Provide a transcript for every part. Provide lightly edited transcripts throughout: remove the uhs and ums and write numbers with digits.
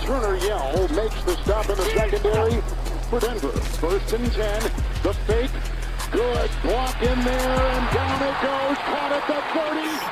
Turner Yell makes the stop in the secondary for Denver. 1st and 10. The fake. Good. Block in there, and down it goes. Caught at the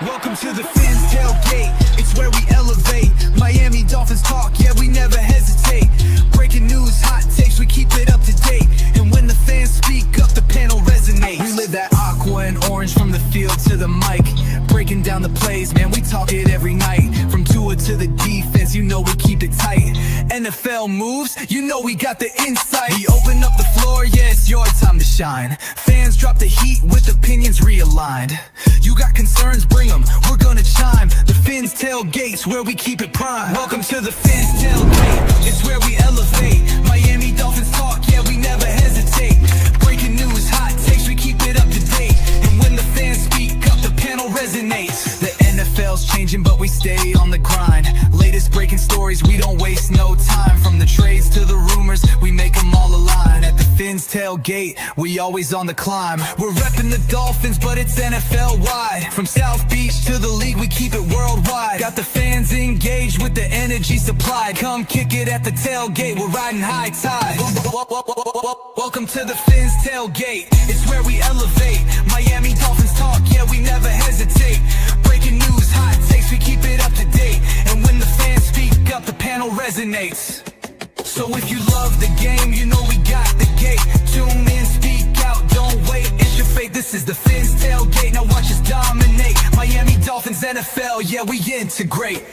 30. Welcome to the Fins Tailgate. It's where we elevate. Miami Dolphins talk, yeah, we never hesitate. Breaking news, hot takes, we keep it up to date. And when the fans speak up, the panel resonates. We live that aqua and orange from the field to the mic. Breaking down the plays, man, we talk it every night. From Tua to the defense, you know we keep it tight. NFL moves, you know we got the insight. We open up the floor, yeah, it's your time to shine. Fans drop the heat with opinions realigned. You got concerns, bring them, we're gonna chime. The Fins Tailgate's where we keep it prime. Welcome to the Fins Tailgate, it's where we elevate. Miami Dolphins talk, yeah, we never hesitate. Breaking news, hot takes, we keep it up to date. And when the fans speak up, the panel resonates. The NFL's changing, but we stay on the grind. Latest breaking stories, we don't waste no time. From the trades to the rumors, we make them all align. At the Fins Tailgate, we always on the climb. We're repping the Dolphins, but it's NFL-wide. From South Beach to the league, we keep it worldwide. Got the fans engaged with the energy supplied. Come kick it at the tailgate, we're riding high tide. Welcome to the Fins Tailgate, it's where we elevate. Miami Dolphins talk, yeah, we never hesitate. Breaking news, hot takes, we keep it up to date. And when the fans speak up, the panel resonates. So if you love the game, you know we got the gate. Tune in, speak out, don't wait, it's your fate. This is the Fins Tailgate, now watch us dominate. Miami Dolphins, NFL, yeah, we integrate.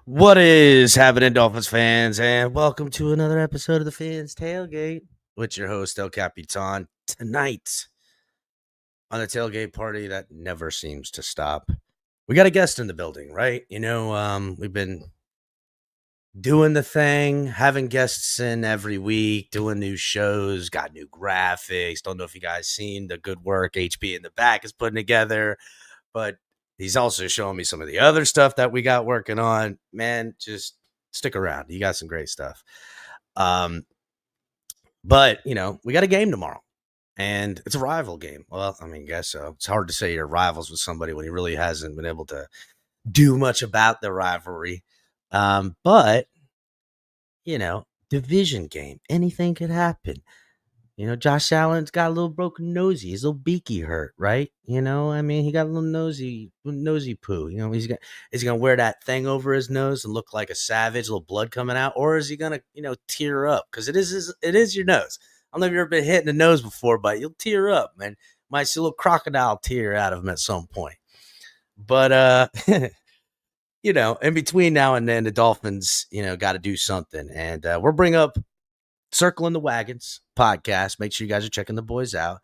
What is happening, Dolphins fans, and welcome to another episode of the Fins Tailgate with your host, El Capitan. Tonight, on the tailgate party that never seems to stop, we got a guest in the building, right? You know, we've been doing the thing, having guests in every week, doing new shows, got new graphics. Don't know if you guys seen the good work HB in the back is putting together, but he's also showing me some of the other stuff that we got working on. Man, just stick around. You got some great stuff. But, you know, we got a game tomorrow, and it's a rival game. Well, I mean, I guess so. It's hard to say you're rivals with somebody when he really hasn't been able to do much about the rivalry. But, you know, division game. Anything could happen. You know, Josh Allen's got a little broken nosy. His little beaky hurt, right? You know, I mean, he got a little nosy poo. You know, is he gonna wear that thing over his nose and look like a savage, little blood coming out, or is he gonna, you know, tear up? Because it is your nose. I don't know if you've ever been hit in the nose before, but you'll tear up, man. Might see a little crocodile tear out of him at some point. But you know, in between now and then, the Dolphins, you know, got to do something, and we'll bring up Circling the Wagons podcast. Make sure you guys are checking the boys out.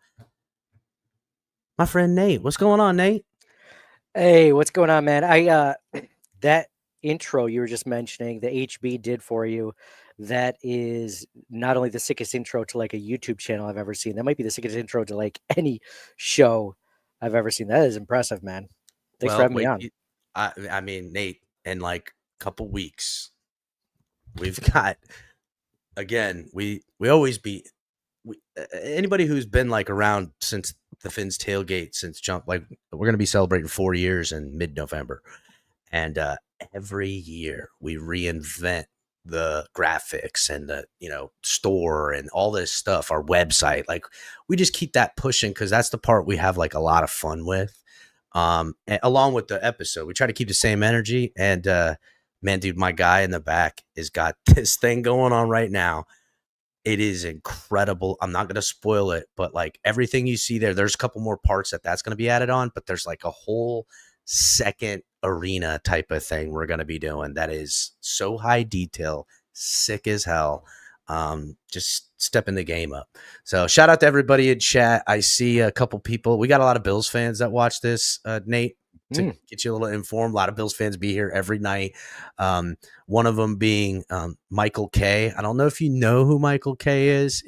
My friend Nate, what's going on, Nate? Hey, what's going on, man? That intro you were just mentioning, the HB did for you, that is not only the sickest intro to like a YouTube channel I've ever seen, that might be the sickest intro to like any show I've ever seen. That is impressive, man. Thanks for having me on. I mean, Nate, in like a couple weeks, we've got, again, we always beat anybody who's been like around since the Finns tailgate since jump. Like we're gonna be celebrating 4 years in mid-November, and every year we reinvent the graphics and the store and all this stuff, our website. Like we just keep that pushing because that's the part we have like a lot of fun with. Along with the episode, we try to keep the same energy. And man, dude, my guy in the back has got this thing going on right now. It is incredible. I'm not going to spoil it, but like everything you see there, there's a couple more parts that's going to be added on, but there's like a whole second arena type of thing we're going to be doing that is so high detail, sick as hell. Just stepping the game up. So shout out to everybody in chat. I see a couple people. We got a lot of Bills fans that watch this, Nate, to get you a little informed. A lot of Bills fans be here every night. One of them being Michael K. I don't know if you know who Michael K is.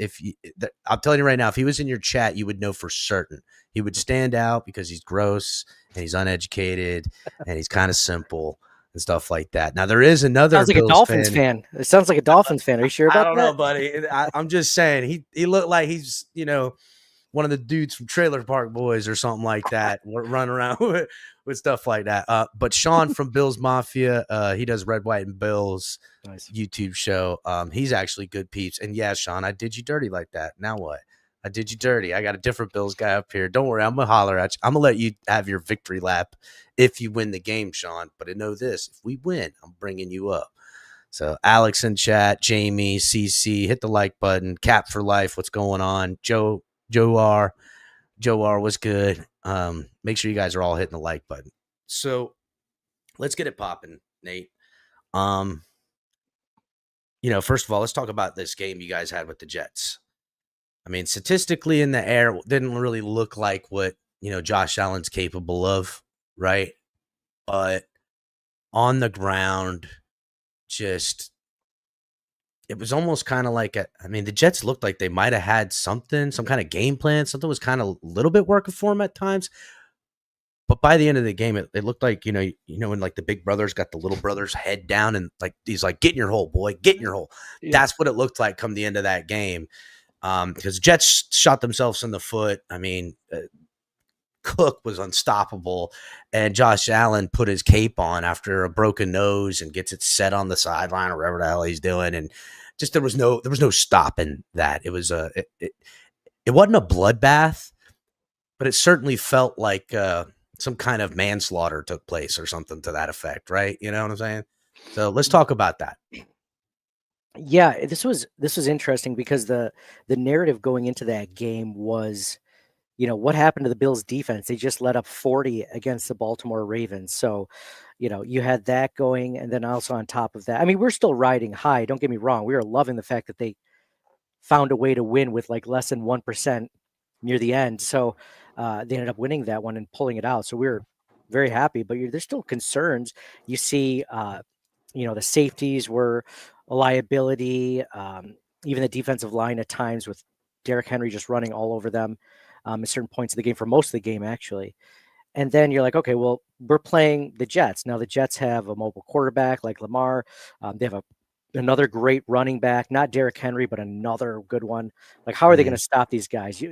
I'm telling you right now, if he was in your chat, you would know for certain. He would stand out because he's gross and he's uneducated and he's kind of simple and stuff like that. Now there is another. Sounds like Bills a Dolphins fan. It sounds like a Dolphins fan. Are you sure about that? I don't know, buddy. I'm just saying he looked like he's one of the dudes from Trailer Park Boys or something like that, running around with stuff like that. But Sean from Bills Mafia, he does Red, White, and Bills YouTube show. He's actually good peeps. And yeah, Sean, I did you dirty like that. Now what? I did you dirty. I got a different Bills guy up here. Don't worry, I'm gonna holler at you. I'm gonna let you have your victory lap if you win the game, Sean. But I know this: if we win, I'm bringing you up. So Alex in chat, Jamie, CC, hit the like button. Cap for life. What's going on? Joe R was good. Make sure you guys are all hitting the like button. So let's get it popping, Nate. First of all, let's talk about this game you guys had with the Jets. I mean, statistically in the air, didn't really look like what, Josh Allen's capable of, right? But on the ground, it was almost kind of like the Jets looked like they might have had some kind of game plan. Something was kind of a little bit working for them at times. But by the end of the game, it looked like, when like the big brother's got the little brother's head down and like, he's like, get in your hole, boy, get in your hole. Yeah. That's what it looked like come the end of that game. Because Jets shot themselves in the foot. I mean, Cook was unstoppable, and Josh Allen put his cape on after a broken nose and gets it set on the sideline or whatever the hell he's doing, and just there was no stopping that. It was it wasn't a bloodbath, but it certainly felt like some kind of manslaughter took place or something to that effect, right? You know what I'm saying? So let's talk about that. Yeah, this was interesting because the narrative going into that game was, what happened to the Bills defense? They just let up 40 against the Baltimore Ravens. So, you had that going, and then also on top of that, I mean, we're still riding high. Don't get me wrong. We are loving the fact that they found a way to win with like less than 1% near the end. So they ended up winning that one and pulling it out. So we were very happy, but there's still concerns. You see, the safeties were a liability, even the defensive line at times with Derrick Henry just running all over them at certain points of the game for most of the game, actually. And then you're like, okay, well, we're playing the Jets. Now the Jets have a mobile quarterback like Lamar. They have another great running back, not Derrick Henry, but another good one. Like, how are they going to stop these guys?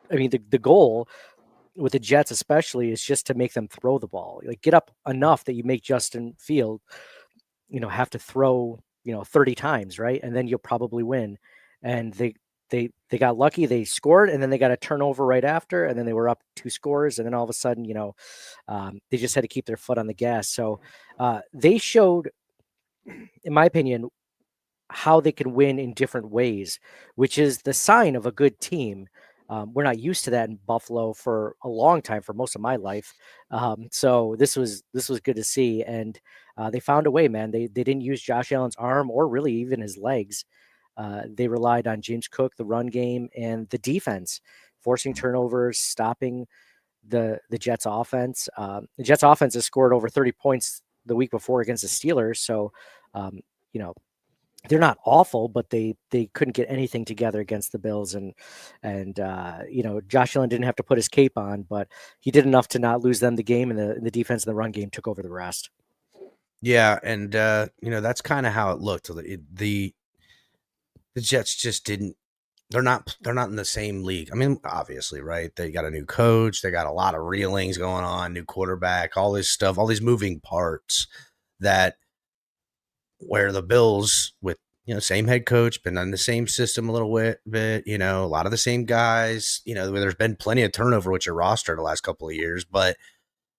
The goal with the Jets especially is just to make them throw the ball. Like, get up enough that you make Justin Field, have to throw 30 times, right? And then you'll probably win. And they got lucky. They scored, and then they got a turnover right after, and then they were up 2 scores. And then all of a sudden, they just had to keep their foot on the gas. So they showed, in my opinion, how they can win in different ways, which is the sign of a good team. We're not used to that in Buffalo for a long time, for most of my life. So this was good to see. And they found a way, man. They didn't use Josh Allen's arm or really even his legs. They relied on James Cook, the run game, and the defense, forcing turnovers, stopping the Jets offense. The Jets offense has scored over 30 points the week before against the Steelers. So, they're not awful, but they couldn't get anything together against the Bills. And Josh Allen didn't have to put his cape on, but he did enough to not lose them the game, and the defense and the run game took over the rest. Yeah, and that's kind of how it looked. The Jets just didn't they're not in the same league. I mean, obviously, right? They got a new coach, they got a lot of reelings going on, new quarterback, all this stuff, all these moving parts that where the Bills with same head coach, been on the same system a little bit, a lot of the same guys, there's been plenty of turnover with your roster the last couple of years, but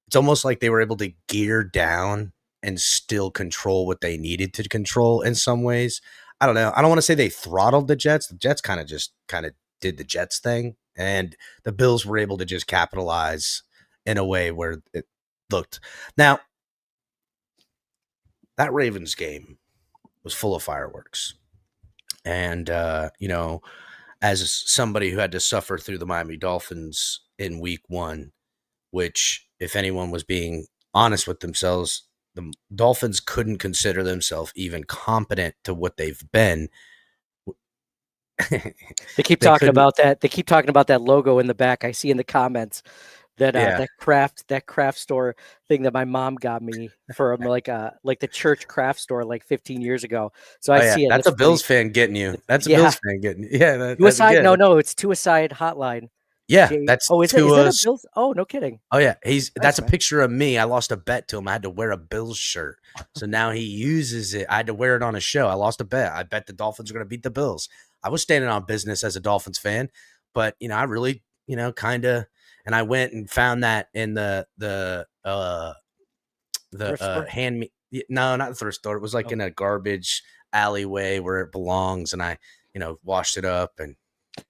it's almost like they were able to gear down and still control what they needed to control in some ways. I don't know. I don't want to say they throttled the Jets. The Jets kind of did the Jets thing, and the Bills were able to just capitalize in a way where it looked. Now, that Ravens game was full of fireworks. And, as somebody who had to suffer through the Miami Dolphins in week 1, which if anyone was being honest with themselves, the Dolphins couldn't consider themselves even competent to what they've been. They keep talking about that. They keep talking about that logo in the back. I see in the comments that that craft store thing that my mom got me from like the church craft store like 15 years ago. So I see it. That's a Bills fan getting you. That's a Bills fan getting you. Yeah. It's Suicide Hotline. Yeah, that's is that a Bills? Oh, no kidding. Oh yeah, that's a picture of me. I lost a bet to him. I had to wear a Bills shirt, so now he uses it. I had to wear it on a show. I lost a bet. I bet the Dolphins are going to beat the Bills. I was standing on business as a Dolphins fan, but I really, kind of, and I went and found that in the hand me. No, not the thrift store. It was like in a garbage alleyway where it belongs, and I, washed it up and.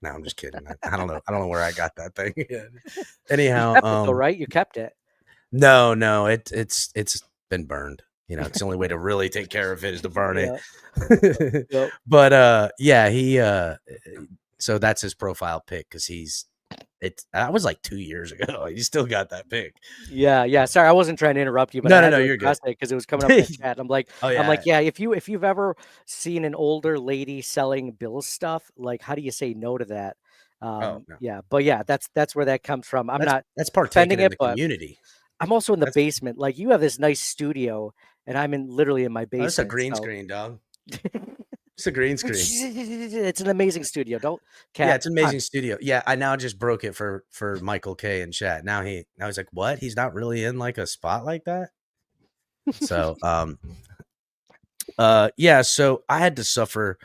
No, I'm just kidding. I don't know. I don't know where I got that thing. Anyhow, you kept it though, right? You kept it. No, it's been burned. It's the only way to really take care of it is to burn it. Yep. But he so that's his profile pic because that was like 2 years ago. He still got that pic. Yeah. Sorry, I wasn't trying to interrupt you, but no, you're good because it was coming up in the chat. I'm like, if you've ever seen an older lady selling Bills stuff, like how do you say no to that? No. Yeah, but that's where that comes from. That's partaking in the community. I'm also in the basement. Like you have this nice studio, and I'm literally in my basement. That's a green screen, dog. It's a green screen. It's an amazing studio. It's an amazing studio. Yeah, I now just broke it for Michael K in chat. Now he's like, what? He's not really in like a spot like that. So, so I had to suffer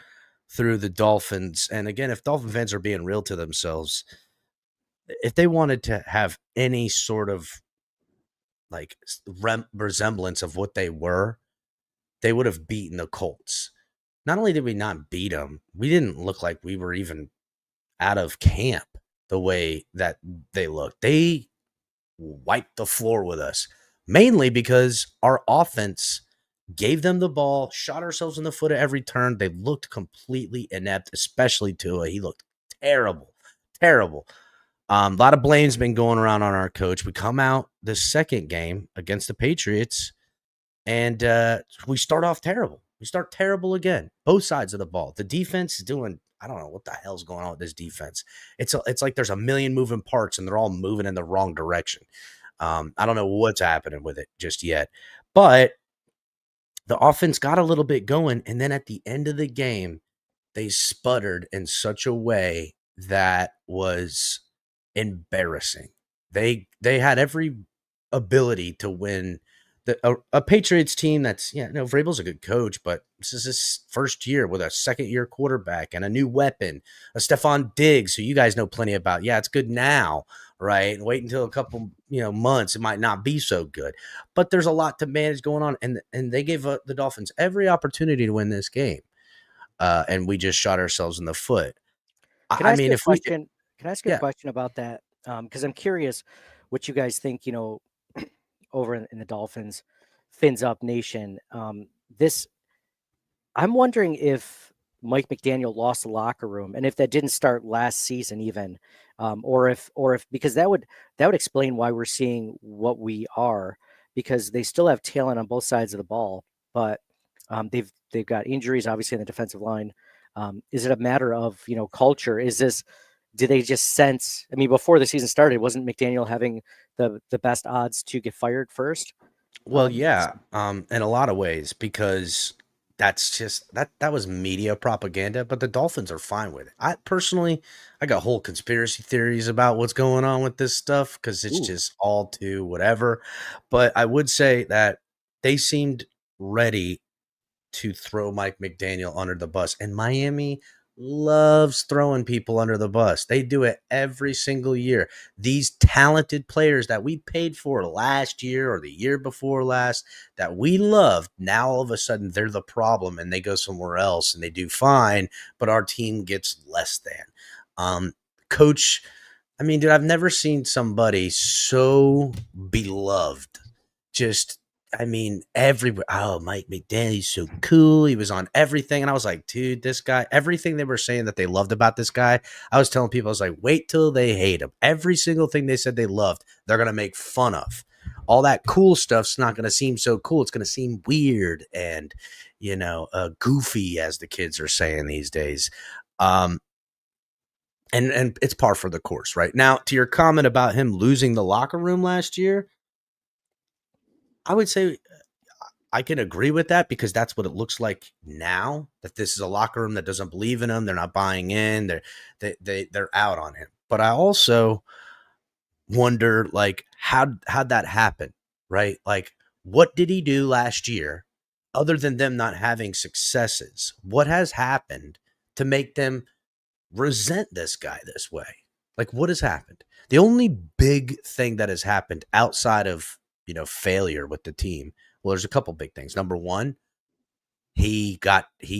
through the Dolphins. And again, if Dolphin fans are being real to themselves, if they wanted to have any sort of like resemblance of what they were, they would have beaten the Colts. Not only did we not beat them, we didn't look like we were even out of camp the way that they looked. They wiped the floor with us, mainly because our offense gave them the ball, shot ourselves in the foot at every turn. They looked completely inept, especially Tua. He looked terrible. A lot of blame's been going around on our coach. We come out the second game against the Patriots, and we start off terrible. We start terrible again, both sides of the ball. The defense is doing, I don't know what the hell's going on with this defense. It's like there's a million moving parts, and they're all moving in the wrong direction. I don't know what's happening with it just yet. But the offense got a little bit going, and then at the end of the game, they sputtered in such a way that was embarrassing. They had every ability to win a Patriots team that's, Vrabel's a good coach, but this is his first year with a second-year quarterback and a new weapon, a Stephon Diggs, who you guys know plenty about. Yeah, it's good now, right? And wait until a couple, months, it might not be so good. But there's a lot to manage going on, and they gave the Dolphins every opportunity to win this game, and we just shot ourselves in the foot. Can I ask you a question about that? Because I'm curious what you guys think, over in the Dolphins, Fins Up Nation. I'm wondering if Mike McDaniel lost the locker room, and if that didn't start last season even, or if because that would explain why we're seeing what we are, because they still have talent on both sides of the ball, but they've got injuries obviously in the defensive line. Is it a matter of culture? Do they just sense? I mean, before the season started, wasn't McDaniel having the best odds to get fired first? Well, yeah, in a lot of ways, because that's just that was media propaganda, but the Dolphins are fine with it. I personally, I got whole conspiracy theories about what's going on with this stuff because it's Ooh. just all too whatever. But I would say that they seemed ready to throw Mike McDaniel under the bus, and Miami loves throwing people under the bus. They do it every single year. These talented players that we paid for last year or the year before last that we loved, now all of a sudden they're the problem and they go somewhere else and they do fine, but our team gets less than. Coach, I mean, dude, I've never seen somebody so beloved. Just, I mean, everywhere. Oh, Mike McDaniel, he's so cool. He was on everything. And I was like, dude, this guy, everything they were saying that they loved about this guy, I was telling people, I was like, wait till they hate him. Every single thing they said they loved, they're going to make fun of. All that cool stuff's not going to seem so cool. It's going to seem weird and, goofy, as the kids are saying these days. And it's par for the course, right? Now, to your comment about him losing the locker room last year, I would say I can agree with that because that's what it looks like now, that this is a locker room that doesn't believe in him. They're not buying in. They're out on him. But I also wonder, like, how'd that happen, right? Like, what did he do last year other than them not having successes? What has happened to make them resent this guy this way? Like, what has happened? The only big thing that has happened outside of, failure with the team, well, there's a couple big things. Number one, he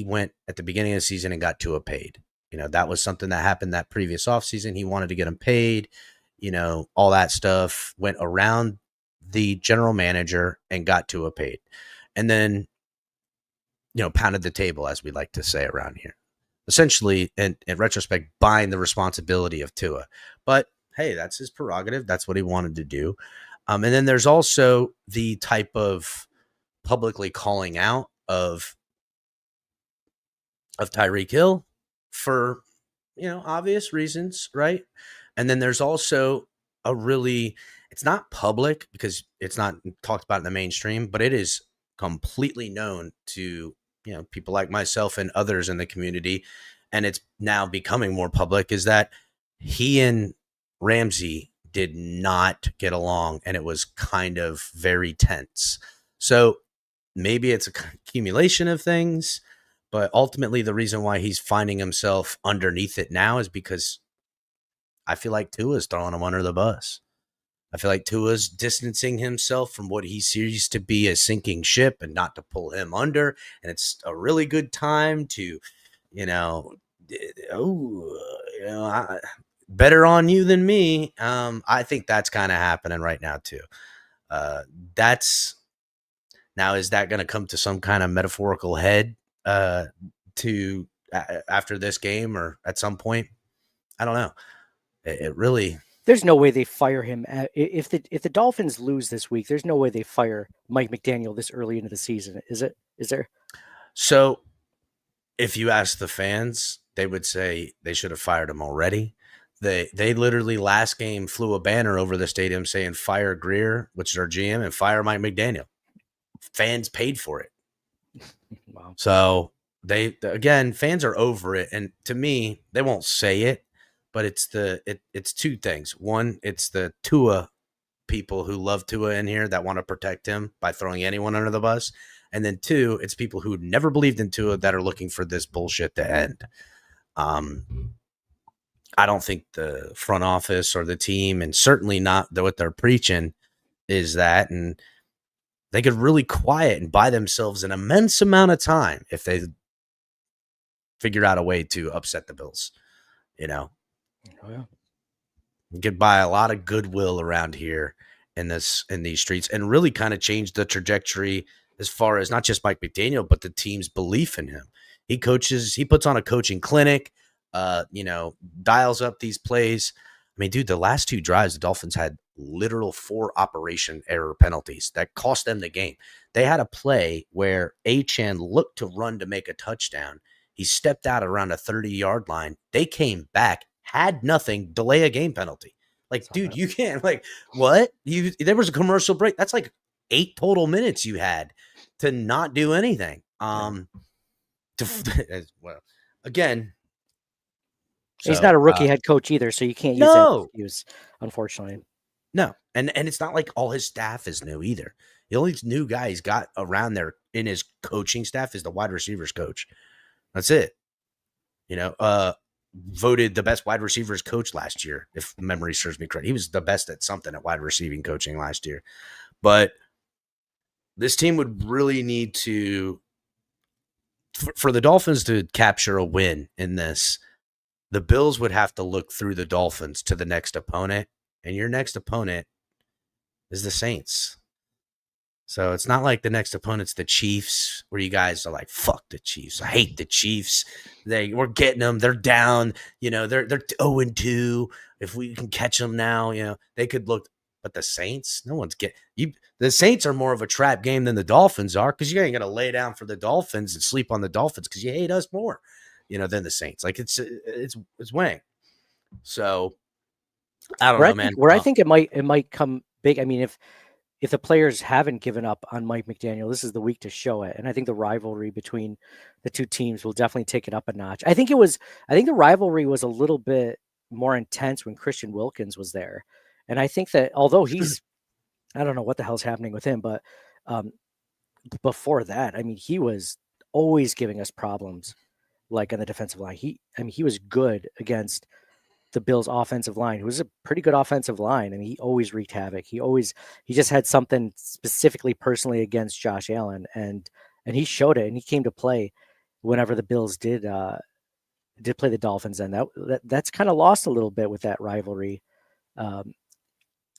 went at the beginning of the season and got Tua paid. That was something that happened that previous offseason. He wanted to get him paid. All that stuff went around the general manager and got Tua paid. And then, pounded the table, as we like to say around here. Essentially, in retrospect, buying the responsibility of Tua. But hey, that's his prerogative. That's what he wanted to do. And then there's also the type of publicly calling out of Tyreek Hill for, obvious reasons, right? And then there's also it's not public because it's not talked about in the mainstream, but it is completely known to, people like myself and others in the community, and it's now becoming more public, is that he and Ramsey did not get along, and it was kind of very tense. So maybe it's a accumulation of things, but ultimately the reason why he's finding himself underneath it now is because I feel like Tua's throwing him under the bus. I feel like Tua's distancing himself from what he sees to be a sinking ship and not to pull him under. And it's a really good time to, better on you than me. I think that's kind of happening right now too. Now, is that going to come to some kind of metaphorical head after this game or at some point? I don't know. It really. There's no way they fire him. If the Dolphins lose this week, there's no way they fire Mike McDaniel this early into the season. Is there? So if you ask the fans, they would say they should have fired him already. They literally last game flew a banner over the stadium saying fire Greer, which is our GM, and fire Mike McDaniel. Fans paid for it. Wow. So fans are over it. And to me, they won't say it, but it's two things. One, it's the Tua people who love Tua in here that want to protect him by throwing anyone under the bus. And then two, it's people who never believed in Tua that are looking for this bullshit to end. I don't think the front office or the team, and certainly not what they're preaching, is that. And they could really quiet and buy themselves an immense amount of time if they figure out a way to upset the Bills. Oh, yeah. You could buy a lot of goodwill around here in these streets and really kind of change the trajectory as far as not just Mike McDaniel, but the team's belief in him. He puts on a coaching clinic, dials up these plays. I mean, dude, the last two drives, the Dolphins had literal 4 operation error penalties that cost them the game. They had a play where Achane looked to run to make a touchdown. He stepped out around a 30-yard line. They came back, had nothing, delay a game penalty. Like, dude, you can't, like, what? There was a commercial break. That's like 8 total minutes you had to not do anything. as well. Again, He's so not a rookie head coach either, so you can't use that no, excuse, unfortunately. no, and it's not like all his staff is new either. The only new guy he's got around there in his coaching staff is the wide receivers coach. That's it. Voted the best wide receivers coach last year, if memory serves me correct. He was the best at something at wide receiving coaching last year. But this team would really need to, for the Dolphins to capture a win in this, the Bills would have to look through the Dolphins to the next opponent, and your next opponent is the Saints. So it's not like the next opponent's the Chiefs, where you guys are like, fuck the Chiefs. I hate the Chiefs. We're getting them. They're down. They're 0-2. If we can catch them now, they could look. But the Saints, no one's the Saints are more of a trap game than the Dolphins are, because you ain't gonna lay down for the Dolphins and sleep on the Dolphins because you hate us more, than the Saints. Like it's winning. So I don't know, man. I think it might come big. I mean, if the players haven't given up on Mike McDaniel, this is the week to show it. And I think the rivalry between the two teams will definitely take it up a notch. I think the rivalry was a little bit more intense when Christian Wilkins was there. And I think that although I don't know what the hell's happening with him, but before that, I mean, he was always giving us problems, like on the defensive line. He was good against the Bills' offensive line, who was a pretty good offensive line. I mean, he always wreaked havoc. He just had something specifically personally against Josh Allen, and he showed it, and he came to play whenever the Bills did play the Dolphins, and that's kind of lost a little bit with that rivalry.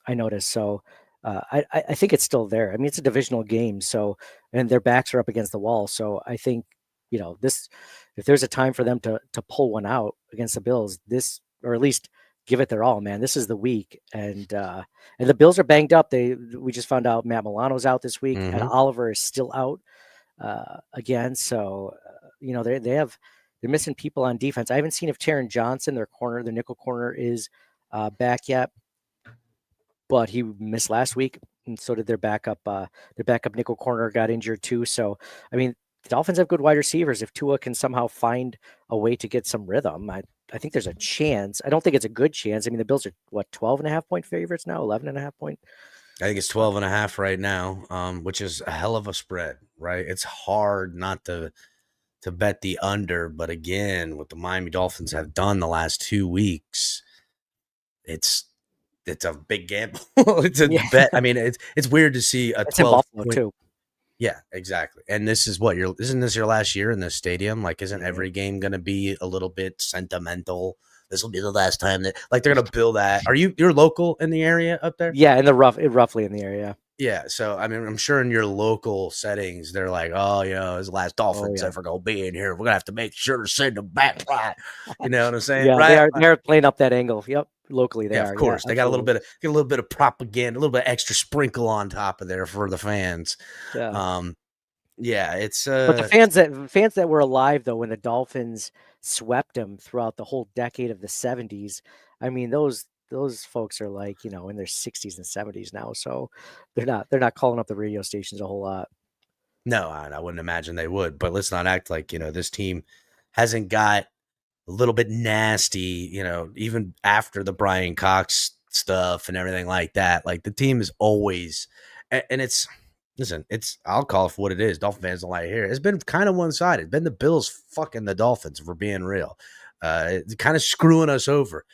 I noticed. So I think it's still there. I mean, it's a divisional game, so, and their backs are up against the wall. So I think, if there's a time for them to pull one out against the Bills, or at least give it their all, man, this is the week. And the Bills are banged up. We just found out Matt Milano's out this week, and Oliver is still out again. So, they're missing people on defense. I haven't seen if Taron Johnson, their nickel corner, is back yet, but he missed last week, and so did their backup nickel corner got injured too. So, I mean, the Dolphins have good wide receivers. If Tua can somehow find a way to get some rhythm, I think there's a chance. I don't think it's a good chance. I mean, the Bills are 12.5-point favorites now, 11.5-point. I think it's 12.5 right now, which is a hell of a spread, right? It's hard not to bet the under, but again, what the Miami Dolphins have done the last 2 weeks, it's a big gamble. It's a bet. I mean, it's weird to see a 12 in Buffalo too. Yeah, exactly. And this is isn't this your last year in this stadium? Like, isn't every game going to be a little bit sentimental? This will be the last time that, like, they're going to build that. You're local in the area up there? Yeah, roughly in the area. Yeah. So, I mean, I'm sure in your local settings, they're like, oh, it's the last Dolphins ever going to be in here. We're going to have to make sure to send them back right. You know what I'm saying? Yeah, right? they're playing up that angle. Yep. Locally, they are. Of course. They got a little bit of propaganda, a little bit extra sprinkle on top of there for the fans. Yeah. Yeah, it's but the fans that were alive though when the Dolphins swept them throughout the whole decade of the 70s. I mean, those folks are like, in their 60s and 70s now, so they're not calling up the radio stations a whole lot. No, I wouldn't imagine they would. But let's not act like this team hasn't got a little bit nasty. Even after the Brian Cox stuff and everything like that. Like, the team is always, and it's. Listen, I'll call it for what it is. Dolphin fans don't like to hear it. It's been kind of one-sided. It's been the Bills fucking the Dolphins, if we're being real. It's kind of screwing us over.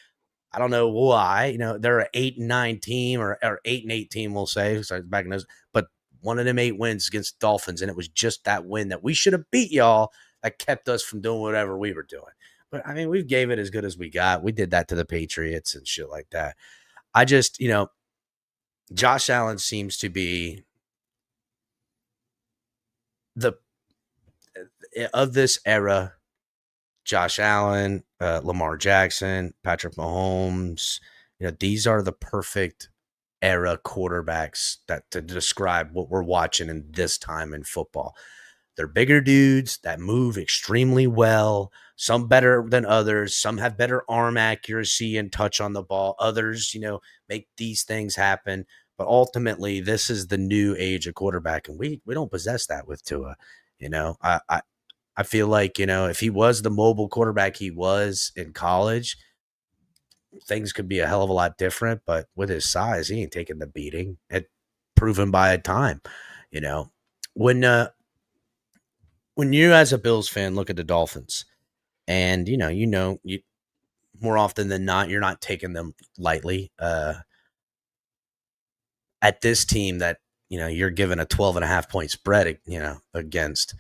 I don't know why. They're an 8-9 team or 8-8 team, we'll say. So back in those, but one of them 8 wins against Dolphins, and it was just that win that we should have beat y'all that kept us from doing whatever we were doing. But, I mean, we gave it as good as we got. We did that to the Patriots and shit like that. I just, Josh Allen seems to be of this era. Josh Allen, Lamar Jackson, Patrick Mahomes, these are the perfect era quarterbacks to describe what we're watching in this time in football. They're bigger dudes that move extremely well, some better than others. Some have better arm accuracy and touch on the ball. Others, make these things happen. But ultimately, this is the new age of quarterback, and we don't possess that with Tua. I feel like, if he was the mobile quarterback he was in college, things could be a hell of a lot different. But with his size, he ain't taking the beating. It proven by time, you know. When when you as a Bills fan look at the Dolphins, and you more often than not, you're not taking them lightly. At this team that you're given a 12.5 point spread, against.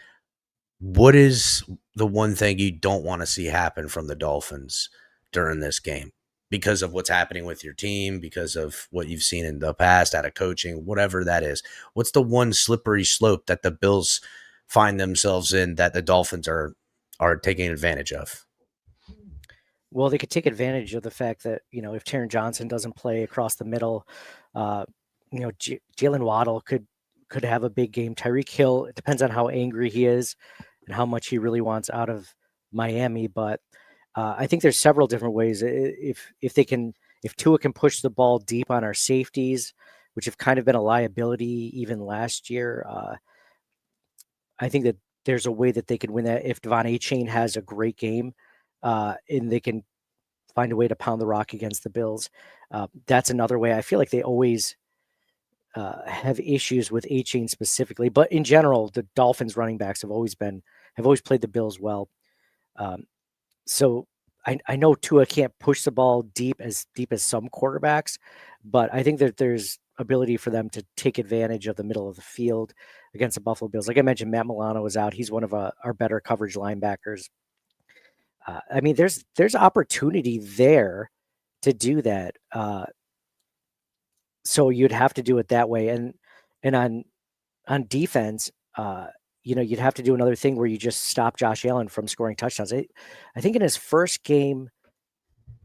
What is the one thing you don't want to see happen from the Dolphins during this game? Because of what's happening with your team, because of what you've seen in the past out of coaching, whatever that is. What's the one slippery slope that the Bills find themselves in that the Dolphins are taking advantage of? Well, they could take advantage of the fact that, if Taron Johnson doesn't play across the middle, Jalen Waddle could have a big game. Tyreek Hill, it depends on how angry he is and how much he really wants out of Miami. But I think there's several different ways. If Tua can push the ball deep on our safeties, which have kind of been a liability even last year, I think that there's a way that they could win that. If Devon Achane has a great game, and they can find a way to pound the rock against the Bills, that's another way. I feel like they always have issues with Achane specifically, but in general, the Dolphins running backs have always played the Bills well. So I know Tua can't push the ball deep as some quarterbacks, but I think that there's ability for them to take advantage of the middle of the field against the Buffalo Bills. Like I mentioned, Matt Milano was out. He's one of our better coverage linebackers. I mean, there's opportunity there to do that. So you'd have to do it that way. And on defense, you'd have to do another thing where you just stop Josh Allen from scoring touchdowns. I think in his first game,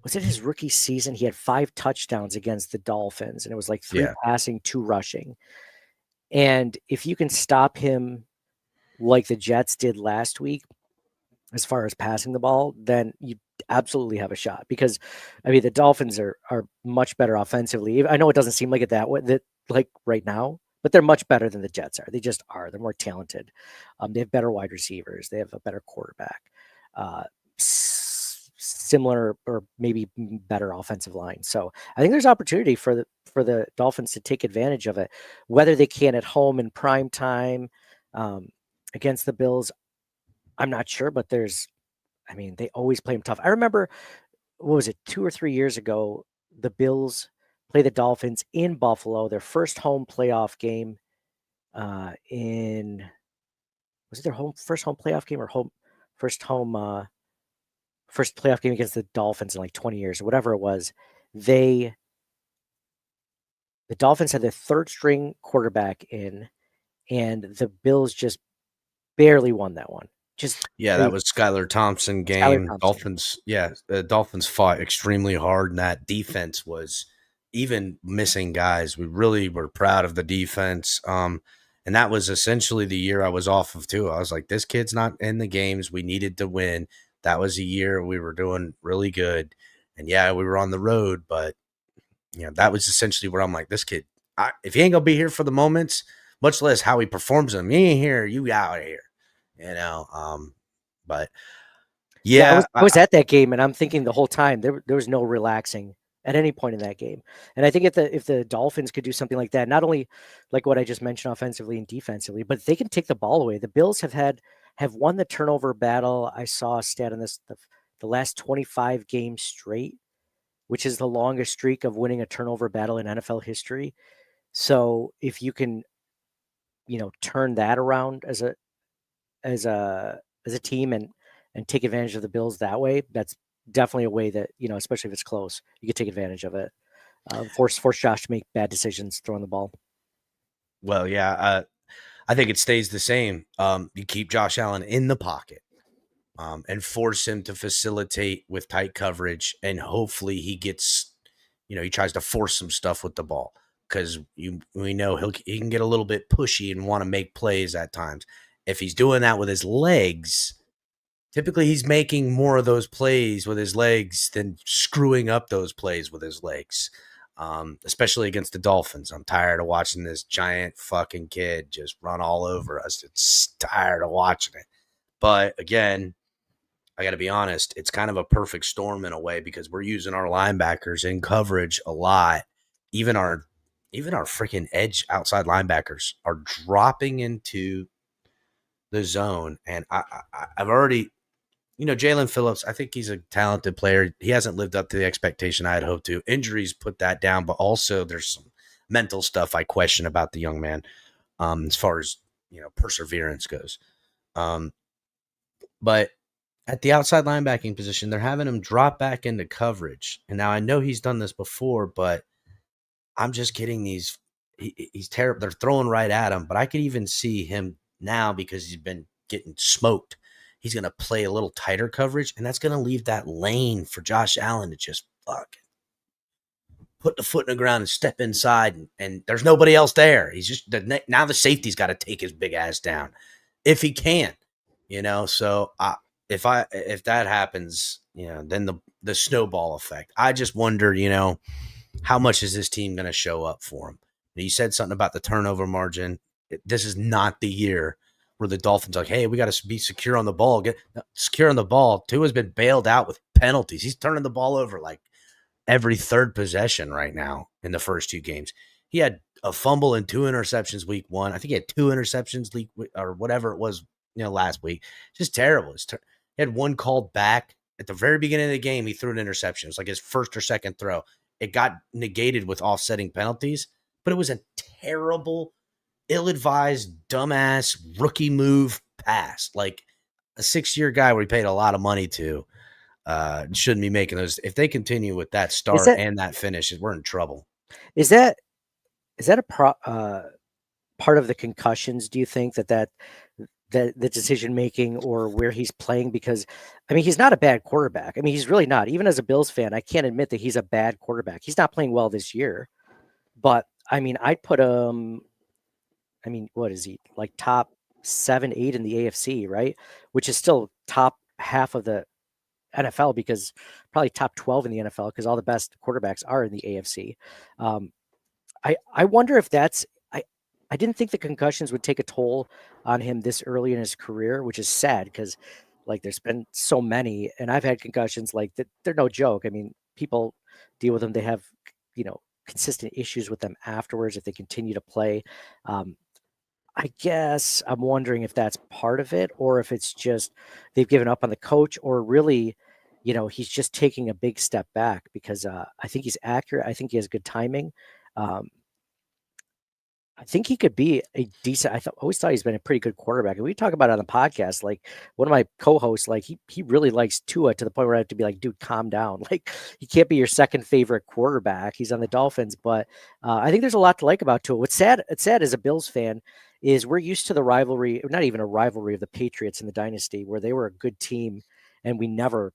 was it his rookie season? He had 5 touchdowns against the Dolphins, and it was like 3 passing, 2 rushing. And if you can stop him like the Jets did last week, as far as passing the ball, then you absolutely have a shot, because I mean, the Dolphins are much better offensively. I know it doesn't seem like it that way, that like right now, but they're much better than the Jets are. They just are. They're more talented. They have better wide receivers. They have a better quarterback, similar or maybe better offensive line. So I think there's opportunity for the Dolphins to take advantage of it, whether they can at home in prime time against the Bills. I'm not sure, but they always play them tough. I remember, what was it, 2 or 3 years ago, the Bills play the Dolphins in Buffalo, their first home playoff game was it their first home playoff game or first playoff game against the Dolphins in like 20 years or whatever it was. The Dolphins had their third string quarterback in, and the Bills just barely won that one. That was Skylar Thompson game. Dolphins fought extremely hard, and that defense was even missing guys. We really were proud of the defense. And that was essentially the year I was off of too. I was like, this kid's not in the games. We needed to win. That was a year we were doing really good. And we were on the road, but that was essentially where I'm like, this kid, if he ain't gonna be here for the moments, much less how he performs them, he ain't here, you out of here. But I was at that game, and I'm thinking the whole time there was no relaxing at any point in that game. And I think if the Dolphins could do something like that, not only like what I just mentioned offensively and defensively, but they can take the ball away. The Bills have won the turnover battle. I saw a stat on this, the last 25 games straight, which is the longest streak of winning a turnover battle in NFL history. So if you can, turn that around as a team and take advantage of the Bills that way, that's definitely a way that, especially if it's close, you could take advantage of it. Force Josh to make bad decisions throwing the ball. Well, I think it stays the same. You keep Josh Allen in the pocket and force him to facilitate with tight coverage, and hopefully he gets, he tries to force some stuff with the ball, because we know he can get a little bit pushy and want to make plays at times. If he's doing that with his legs, typically he's making more of those plays with his legs than screwing up those plays with his legs, especially against the Dolphins. I'm tired of watching this giant fucking kid just run all over us. It's tired of watching it. But again, I got to be honest, it's kind of a perfect storm in a way because we're using our linebackers in coverage a lot. Even our freaking edge outside linebackers are dropping into the zone, and I've already, Jalen Phillips. I think he's a talented player. He hasn't lived up to the expectation I had hoped to. Injuries put that down, but also there's some mental stuff I question about the young man, as far as perseverance goes. But at the outside linebacking position, they're having him drop back into coverage. And now I know he's done this before, but I'm just getting these. He's terrible. They're throwing right at him, but I could even see him now because he's been getting smoked. He's going to play a little tighter coverage, and that's going to leave that lane for Josh Allen to just fucking put the foot in the ground and step inside, and there's nobody else there. He's just now the safety's got to take his big ass down if he can, So if that happens, then the snowball effect. I just wonder, how much is this team going to show up for him? You said something about the turnover margin. This is not the year where the Dolphins are like, hey, we got to be secure on the ball. Get secure on the ball. Tua's been bailed out with penalties. He's turning the ball over like every third possession right now in the first 2 games. He had a fumble and 2 interceptions week 1. I think he had 2 interceptions or whatever it was, last week. Just terrible. He had 1 called back at the very beginning of the game. He threw an interception. It was like his first or second throw. It got negated with offsetting penalties, but it was a terrible, ill-advised, dumbass rookie move pass. Like a 6-year guy where he paid a lot of money to shouldn't be making those. If they continue with that start and that finish, we're in trouble. Is that a part of the concussions? Do you think that the decision making or where he's playing? Because I mean, he's not a bad quarterback. I mean, he's really not. Even as a Bills fan, I can't admit that he's a bad quarterback. He's not playing well this year, but I mean, I'd put him. I mean, what is he, like top 7, 8 in the AFC, right? Which is still top half of the NFL, because probably top 12 in the NFL, because all the best quarterbacks are in the AFC. I wonder if that's. I didn't think the concussions would take a toll on him this early in his career, which is sad because, like, there's been so many, and I've had concussions like that. They're no joke. I mean, people deal with them. They have, consistent issues with them afterwards if they continue to play. I guess I'm wondering if that's part of it, or if it's just they've given up on the coach, or really, he's just taking a big step back, because I think he's accurate. I think he has good timing. I think he could be a decent. Always thought he's been a pretty good quarterback. And we talk about it on the podcast. Like, one of my co-hosts, like he really likes Tua to the point where I have to be like, dude, calm down. Like, he can't be your second favorite quarterback. He's on the Dolphins, but I think there's a lot to like about Tua. What's sad as a Bills fan is we're used to the rivalry, not even a rivalry, of the Patriots in the dynasty, where they were a good team, and we never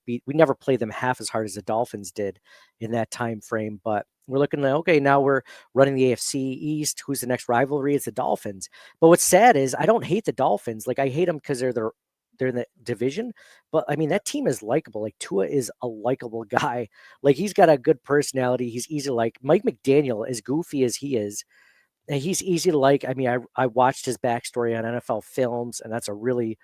played them half as hard as the Dolphins did in that time frame. But we're looking at, okay, now we're running the AFC East. Who's the next rivalry? It's the Dolphins. But what's sad is I don't hate the Dolphins. Like, I hate them because they're in the division. But I mean, that team is likable. Like, Tua is a likable guy. Like, he's got a good personality. He's easy to like. Mike McDaniel, as goofy as he is, and he's easy to like. I mean, I watched his backstory on NFL Films, and that's a really,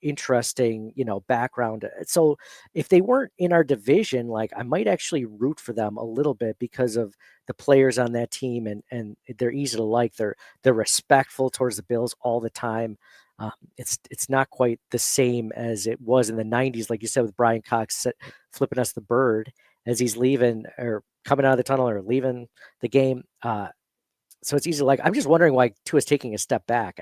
interesting, background. So if they weren't in our division, like, I might actually root for them a little bit because of the players on that team, and they're easy to like. They're respectful towards the Bills all the time. It's not quite the same as it was in the 90s, like you said, with Brian Cox flipping us the bird as he's leaving, or coming out of the tunnel, or leaving the game. So it's easy to like. I'm just wondering why Tua's taking a step back.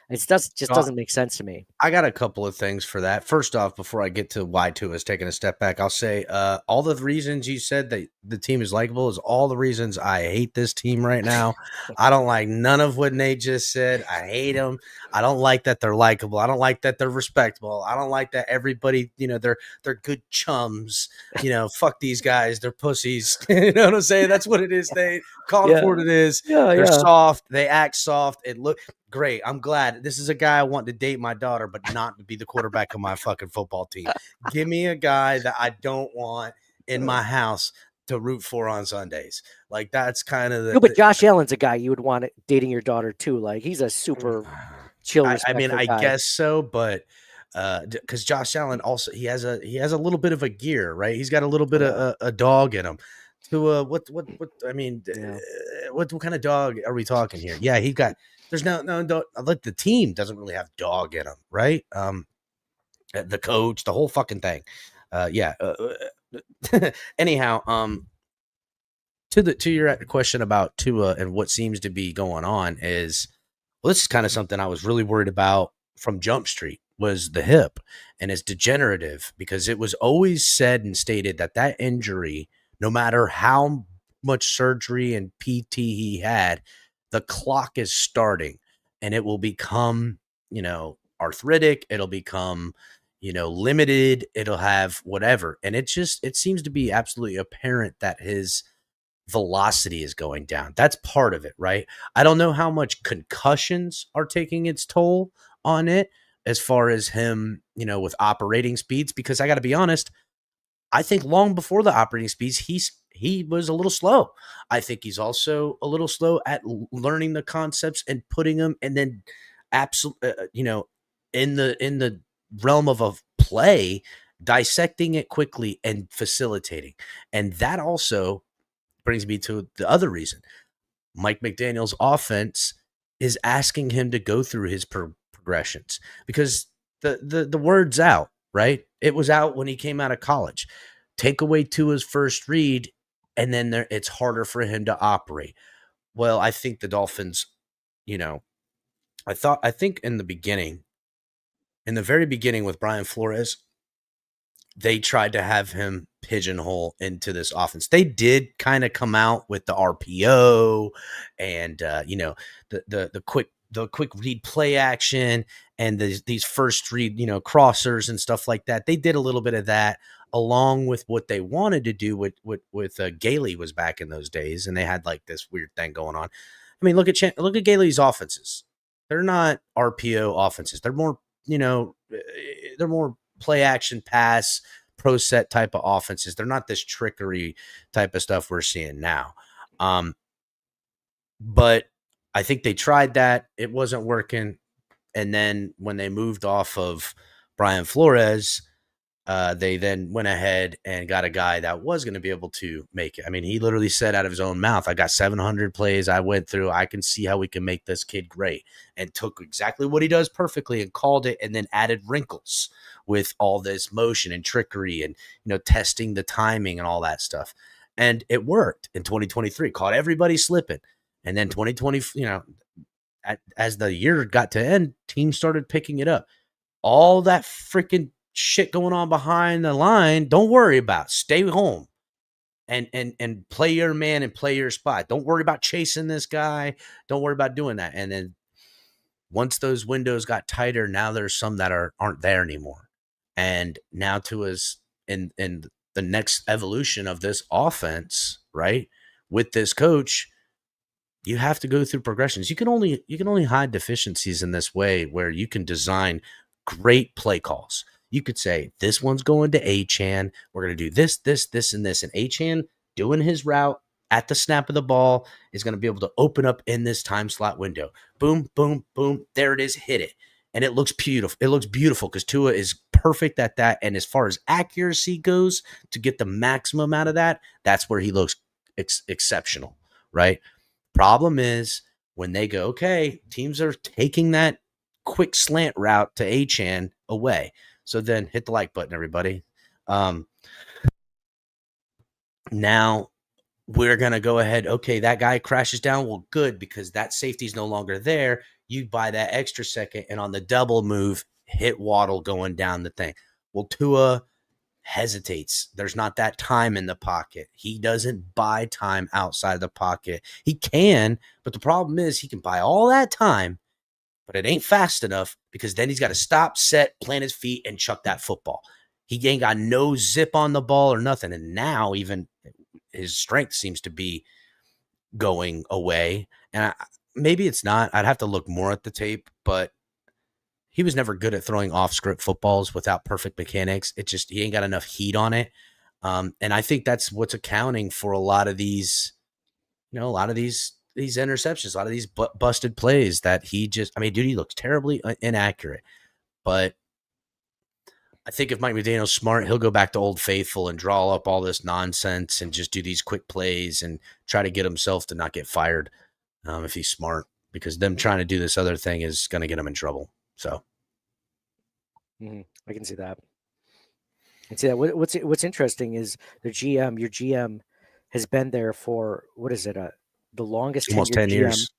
Doesn't make sense to me. I got a couple of things for that. First off, before I get to why Tua's taking a step back, I'll say all the reasons you said that the team is likable is all the reasons I hate this team right now. I don't like none of what Nate just said. I hate them. I don't like that they're likable. I don't like that they're respectable. I don't like that everybody, they're good chums. Fuck these guys. They're pussies. You know what I'm saying? That's what it is, Nate. Call it for what it is. They're soft. They act soft. It look great. I'm glad. This is a guy I want to date my daughter, but not to be the quarterback of my fucking football team. Give me a guy that I don't want in my house to root for on Sundays. Like, that's kind of the. No, but Josh Allen's a guy you would want dating your daughter too. Like, he's a super chill. I mean, I guess so, but because Josh Allen also he has a little bit of a gear, right? He's got a little bit of a dog in him. To what I mean, Yeah. what kind of dog are we talking here? Yeah, he got. There's no like the team doesn't really have dog in him, right? The coach, the whole fucking thing. Yeah. Anyhow, to your question about Tua and what seems to be going on is, well, this is kind of something I was really worried about from Jump Street was the hip, and it's degenerative because it was always said and stated that that injury, no matter how much surgery and PT he had, the clock is starting and it will become, arthritic. It'll become, limited. It'll have whatever. And it seems to be absolutely apparent that his velocity is going down. That's part of it, right? I don't know how much concussions are taking its toll on it as far as him, with operating speeds, because I got to be honest, I think long before the operating speeds, he was a little slow. I think he's also a little slow at learning the concepts and putting them, and then absolutely, in the realm of a play, dissecting it quickly and facilitating. And that also brings me to the other reason. Mike McDaniel's offense is asking him to go through his progressions because the word's out, right? It was out when he came out of college. Take away Tua's first read, and then it's harder for him to operate. Well, I think the Dolphins, I think in the very beginning with Brian Flores, they tried to have him pigeonhole into this offense. They did kind of come out with the RPO and the quick read play action and these first read crossers and stuff like that. They did a little bit of that along with what they wanted to do with Gailey was back in those days, and they had like this weird thing going on. I mean, look at Gailey's offenses. They're not RPO offenses. They're more play action pass pro set type of offenses. They're not this trickery type of stuff we're seeing now. But I think they tried that. It wasn't working. And then when they moved off of Brian Flores, they then went ahead and got a guy that was going to be able to make it. I mean, he literally said out of his own mouth, I got 700 plays I went through. I can see how we can make this kid great, and took exactly what he does perfectly and called it, and then added wrinkles with all this motion and trickery and, testing the timing and all that stuff. And it worked in 2023, caught everybody slipping. And then 2020, as the year got to end, teams started picking it up. All that freaking shit going on behind the line, don't worry about. Stay home and play your man and play your spot. Don't worry about chasing this guy. Don't worry about doing that. And then once those windows got tighter, now there's some that aren't there anymore. And now Tua's in the next evolution of this offense, right? With this coach, you have to go through progressions. You can only hide deficiencies in this way, where you can design great play calls. You could say, this one's going to Achane. We're going to do this, this, this, and this. And Achane doing his route at the snap of the ball is going to be able to open up in this time slot window. Boom, boom, boom. There it is. Hit it. And it looks beautiful. It looks beautiful because Tua is perfect at that. And as far as accuracy goes, to get the maximum out of that, that's where he looks exceptional, right? Problem is when they go, okay, teams are taking that quick slant route to Achane away. So then hit the like button, everybody. Now we're going to go ahead. Okay, that guy crashes down. Well, good, because that safety is no longer there. You buy that extra second, and on the double move, hit Waddle going down the thing. Well, Tua hesitates. There's not that time in the pocket. He doesn't buy time outside the pocket. He can, but the problem is he can buy all that time, but it ain't fast enough, because then he's got to stop, set, plant his feet, and chuck that football. He ain't got no zip on the ball or nothing. And now even his strength seems to be going away. And maybe it's not. I'd have to look more at the tape, but he was never good at throwing off-script footballs without perfect mechanics. It just, he ain't got enough heat on it. And I think that's what's accounting for a lot of these, these interceptions, a lot of these busted plays that he just, I mean, dude, he looks terribly inaccurate. But I think if Mike McDaniel's smart, he'll go back to Old Faithful and draw up all this nonsense and just do these quick plays and try to get himself to not get fired if he's smart, because them trying to do this other thing is going to get him in trouble. So I can see that. What's interesting is the GM. Your GM has been there for what is it? The longest almost 10 GM years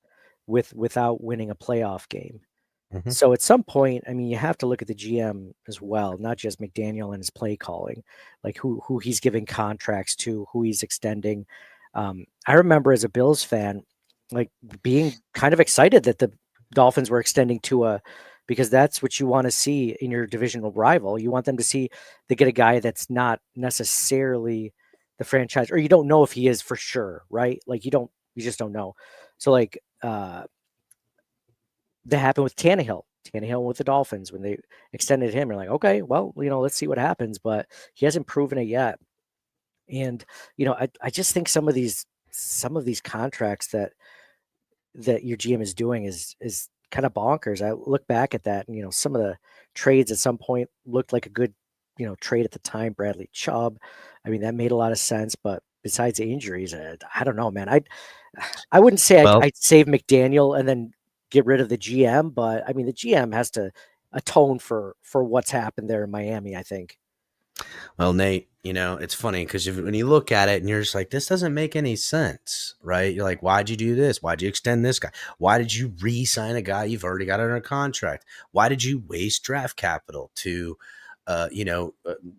without winning a playoff game. Mhm. So at some point, I mean, you have to look at the GM as well, not just McDaniel and his play calling, like who he's giving contracts to, who he's extending. I remember as a Bills fan, like being kind of excited that the Dolphins were extending Tua, because that's what you want to see in your divisional rival. You want them to see they get a guy that's not necessarily the franchise, or you don't know if he is for sure, right? Like you just don't know. So like that happened with Tannehill with the Dolphins when they extended him. You're like, okay, well, let's see what happens, but he hasn't proven it yet. And I just think some of these contracts that your GM is doing is kind of bonkers. I look back at that, and some of the trades at some point looked like a good trade at the time. Bradley Chubb, I mean, that made a lot of sense, but besides injuries, I don't know, man. I wouldn't say I'd save McDaniel and then get rid of the GM, but I mean, the GM has to atone for what's happened there in Miami, I think. Well, Nate, it's funny because when you look at it and you're just like, this doesn't make any sense, right? You're like, why'd you do this? Why'd you extend this guy? Why did you re-sign a guy you've already got under contract? Why did you waste draft capital to,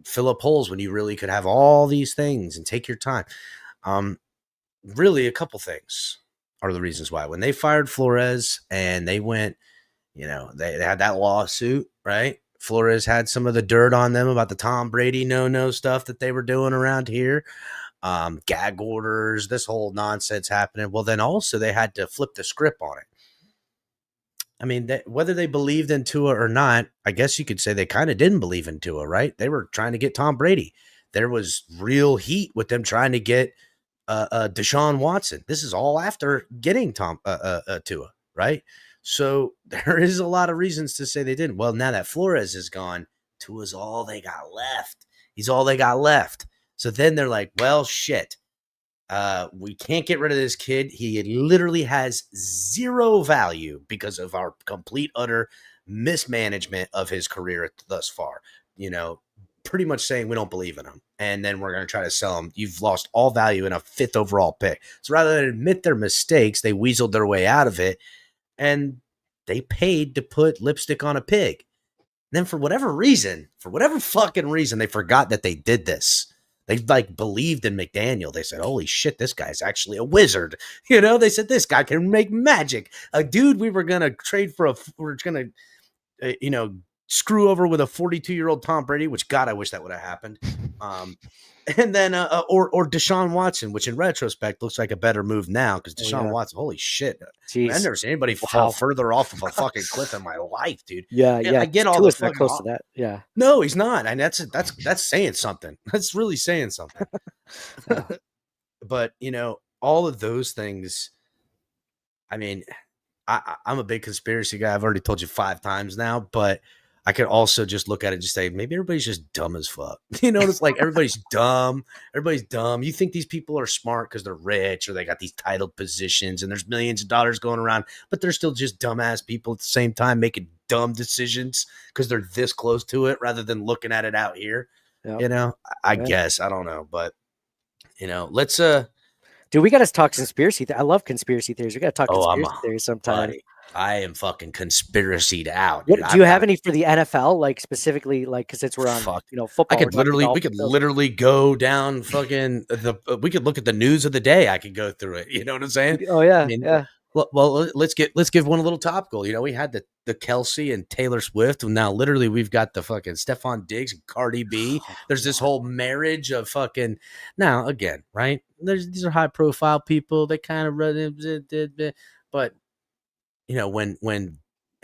fill up holes when you really could have all these things and take your time? Really, a couple things are the reasons why. When they fired Flores and they went, they had that lawsuit, right? Flores had some of the dirt on them about the Tom Brady no stuff that they were doing around here. Gag orders, this whole nonsense happening. Well, then also they had to flip the script on it. I mean, whether they believed in Tua or not, I guess you could say they kind of didn't believe in Tua, right? They were trying to get Tom Brady. There was real heat with them trying to get Deshaun Watson. This is all after getting Tua, right? So there is a lot of reasons to say they didn't. Well, now that Flores is gone, Tua's all they got left. He's all they got left. So then they're like, well, shit. We can't get rid of this kid. He literally has zero value because of our complete, utter mismanagement of his career thus far. Pretty much saying we don't believe in him. And then we're going to try to sell him. You've lost all value in a 5th overall pick. So rather than admit their mistakes, they weaseled their way out of it. And they paid to put lipstick on a pig. And then for whatever fucking reason, they forgot that they did this. They believed in McDaniel. They said, holy shit, this guy's actually a wizard. They said, this guy can make magic. A dude we were going to trade for we're going to, screw over with a 42-year-old Tom Brady, which, God, I wish that would have happened. And then, or Deshaun Watson, which in retrospect looks like a better move now because Deshaun Watson, holy shit. Jeez. I've never seen anybody fall further off of a fucking cliff in my life, dude. Yeah. I get all the fucking close to that. Yeah. No, he's not. And that's saying something. That's really saying something. But, all of those things, I mean, I'm a big conspiracy guy. I've already told you 5 times now, but I could also just look at it and just say, maybe everybody's just dumb as fuck. It's like everybody's dumb. Everybody's dumb. You think these people are smart because they're rich or they got these titled positions and there's millions of dollars going around, but they're still just dumbass people at the same time making dumb decisions because they're this close to it rather than looking at it out here. Yep. I guess. I don't know. But, let's dude, we got to talk conspiracy. I love conspiracy theories. We got to talk conspiracy theories sometime. Buddy, I am fucking conspiracied out. Dude. Do you have any for the NFL, like specifically, like because it's we're on, football? I could we could literally go down fucking we could look at the news of the day. I could go through it. You know what I'm saying? Oh yeah, yeah. Well, let's give one a little topical. We had the Kelsey and Taylor Swift, and now literally we've got the fucking Stephon Diggs and Cardi B. There's this whole marriage of fucking. Now again, right? These are high profile people. They kind of run, but when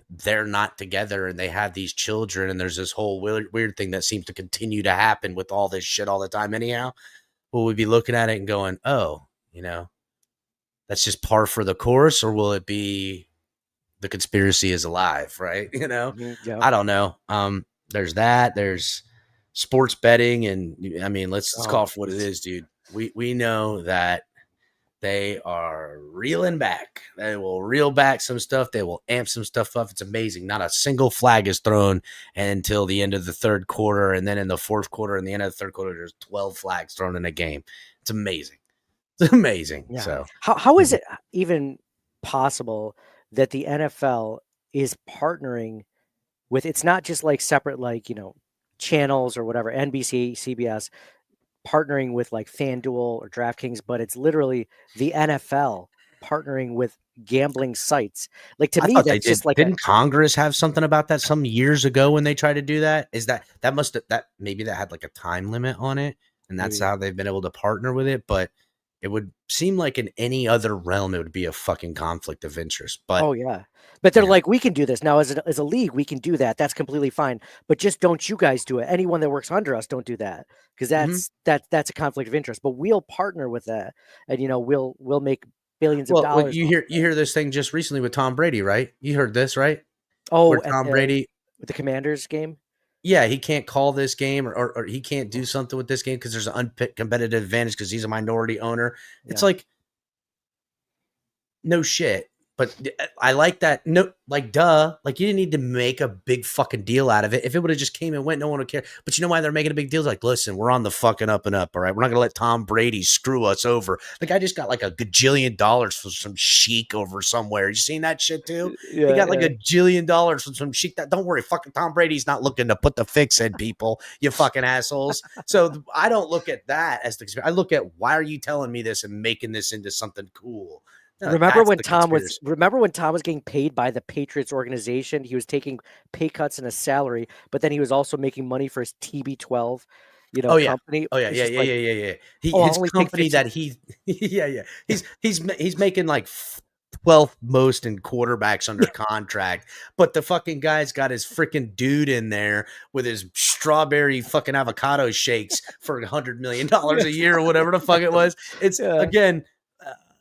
they're not together and they have these children, and there's this whole weird thing that seems to continue to happen with all this shit all the time. Anyhow, will we be looking at it and going, oh, that's just par for the course, or will it be the conspiracy is alive, right? Yeah. I don't know. There's that. There's sports betting, and I mean, let's Oh, call it for what it geez. is, dude. We know that they are reeling back. They will reel back some stuff. They will amp some stuff up. It's amazing. Not a single flag is thrown until the end of the third quarter. And then in the fourth quarter and the end of the third quarter, there's 12 flags thrown in a game. It's amazing. It's amazing. Yeah. So How is it even possible that the NFL is partnering with, it's not just like separate, like, channels or whatever, NBC, CBS, partnering with like FanDuel or DraftKings, but it's literally the NFL partnering with gambling sites. Like, to I me, thought they that's did. just like Didn't Congress have something about that some years ago when they tried to do that? Is that must have that maybe that had like a time limit on it, and that's maybe. how they've been able to partner with it. But it would seem like in any other realm, it would be a fucking conflict of interest. But Oh yeah. But they're yeah, like, we can do this now as a league. We can do that. That's completely fine. But just don't you guys do it. Anyone that works under us, don't do that, because mhm. that's a conflict of interest. But we'll partner with that, and we'll make billions of Well, dollars you off hear of you it. hear this thing just recently with Tom Brady, right? You heard this, right? Where Oh, Tom Brady, with the Commanders game. yeah, he can't call this game or he can't do something with this game because there's an uncompetitive advantage because he's a minority owner. It's Yeah. like, no shit. But I like that. No, like, duh. Like, you didn't need to make a big fucking deal out of it. If it would have just came and went, no one would care. But you know why they're making a big deal? Like, listen, we're on the fucking up and up, all right? We're not going to let Tom Brady screw us over. The guy just got like a gajillion dollars from some sheik over somewhere. You seen that shit too? He Yeah, got like yeah. a jillion dollars from some sheik. That don't worry, fucking Tom Brady's not looking to put the fix in people, you fucking assholes. So I don't look at that as the. I look at why are you telling me this and making this into something cool. No, Remember that's when the Tom was conspiracy. remember when Tom was getting paid by the Patriots organization? He was taking pay cuts in his salary, but then he was also making money for his TB12, Oh yeah. company. Oh yeah, It's yeah, just yeah, like, yeah, yeah, yeah. He oh, I'll his only take company 15. that he yeah, yeah. He's making like 12th most in quarterbacks under contract, but the fucking guy's got his freaking dude in there with his strawberry fucking avocado shakes for $100 million a year or whatever the fuck it was. It's Yeah. again,